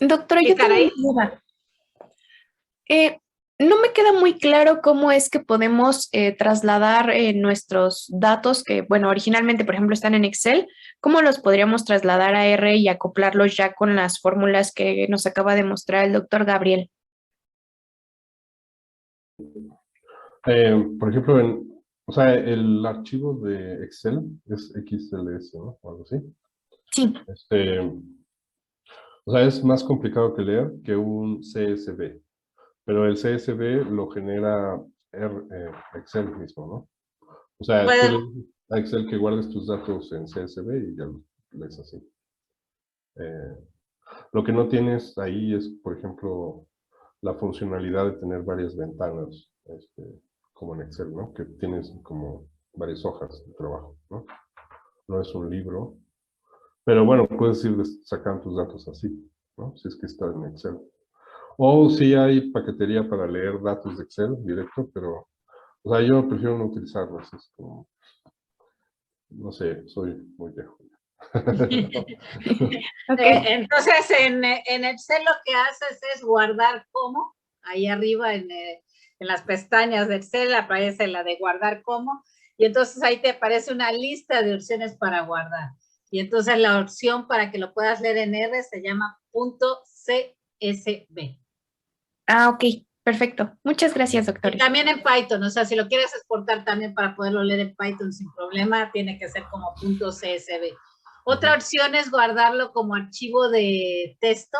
Doctora, yo tengo una duda. No me queda muy claro cómo es que podemos trasladar nuestros datos que, bueno, originalmente, por ejemplo, están en Excel, ¿cómo los podríamos trasladar a R y acoplarlos ya con las fórmulas que nos acaba de mostrar el doctor Gabriel? Por ejemplo, o sea, el archivo de Excel es XLS, ¿no? O algo así. Sí. O sea, es más complicado que leer que un CSV, pero el CSV lo genera Excel mismo, ¿no? O sea, tú le Puede- dices a Excel que guardes tus datos en CSV y ya lo lees así. Eh, lo que no tienes ahí es, por ejemplo, la funcionalidad de tener varias ventanas, como en Excel, ¿no? Que tienes como varias hojas de trabajo, ¿no? No es un libro, pero bueno, puedes ir sacando tus datos así, ¿no? Si es que está en Excel. O si hay paquetería para leer datos de Excel directo, pero, o sea, yo prefiero no utilizarlos, es como, no sé, soy muy viejo. Ok. Entonces, en Excel lo que haces es guardar como, ahí arriba en las pestañas de Excel aparece la de guardar como, y entonces ahí te aparece una lista de opciones para guardar. Y entonces la opción para que lo puedas leer en R se llama .csv. Ah, ok, perfecto. Muchas gracias, Y doctor. también en Python, o sea, si lo quieres exportar también para poderlo leer en Python sin problema, tiene que ser como .csv. Otra opción es guardarlo como archivo de texto,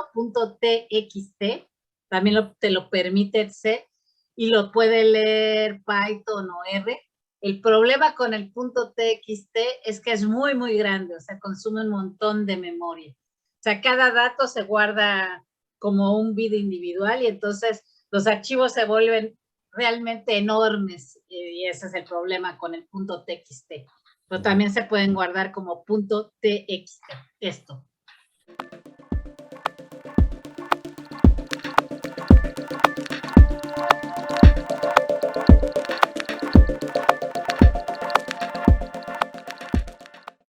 .txt, también te lo permite C, y lo puede leer Python o R. El problema con el .txt es que es muy, muy grande, o sea, consume un montón de memoria. O sea, cada dato se guarda como un bit individual y entonces los archivos se vuelven realmente enormes y ese es el problema con el .txt. Pero también se pueden guardar como .txt, esto.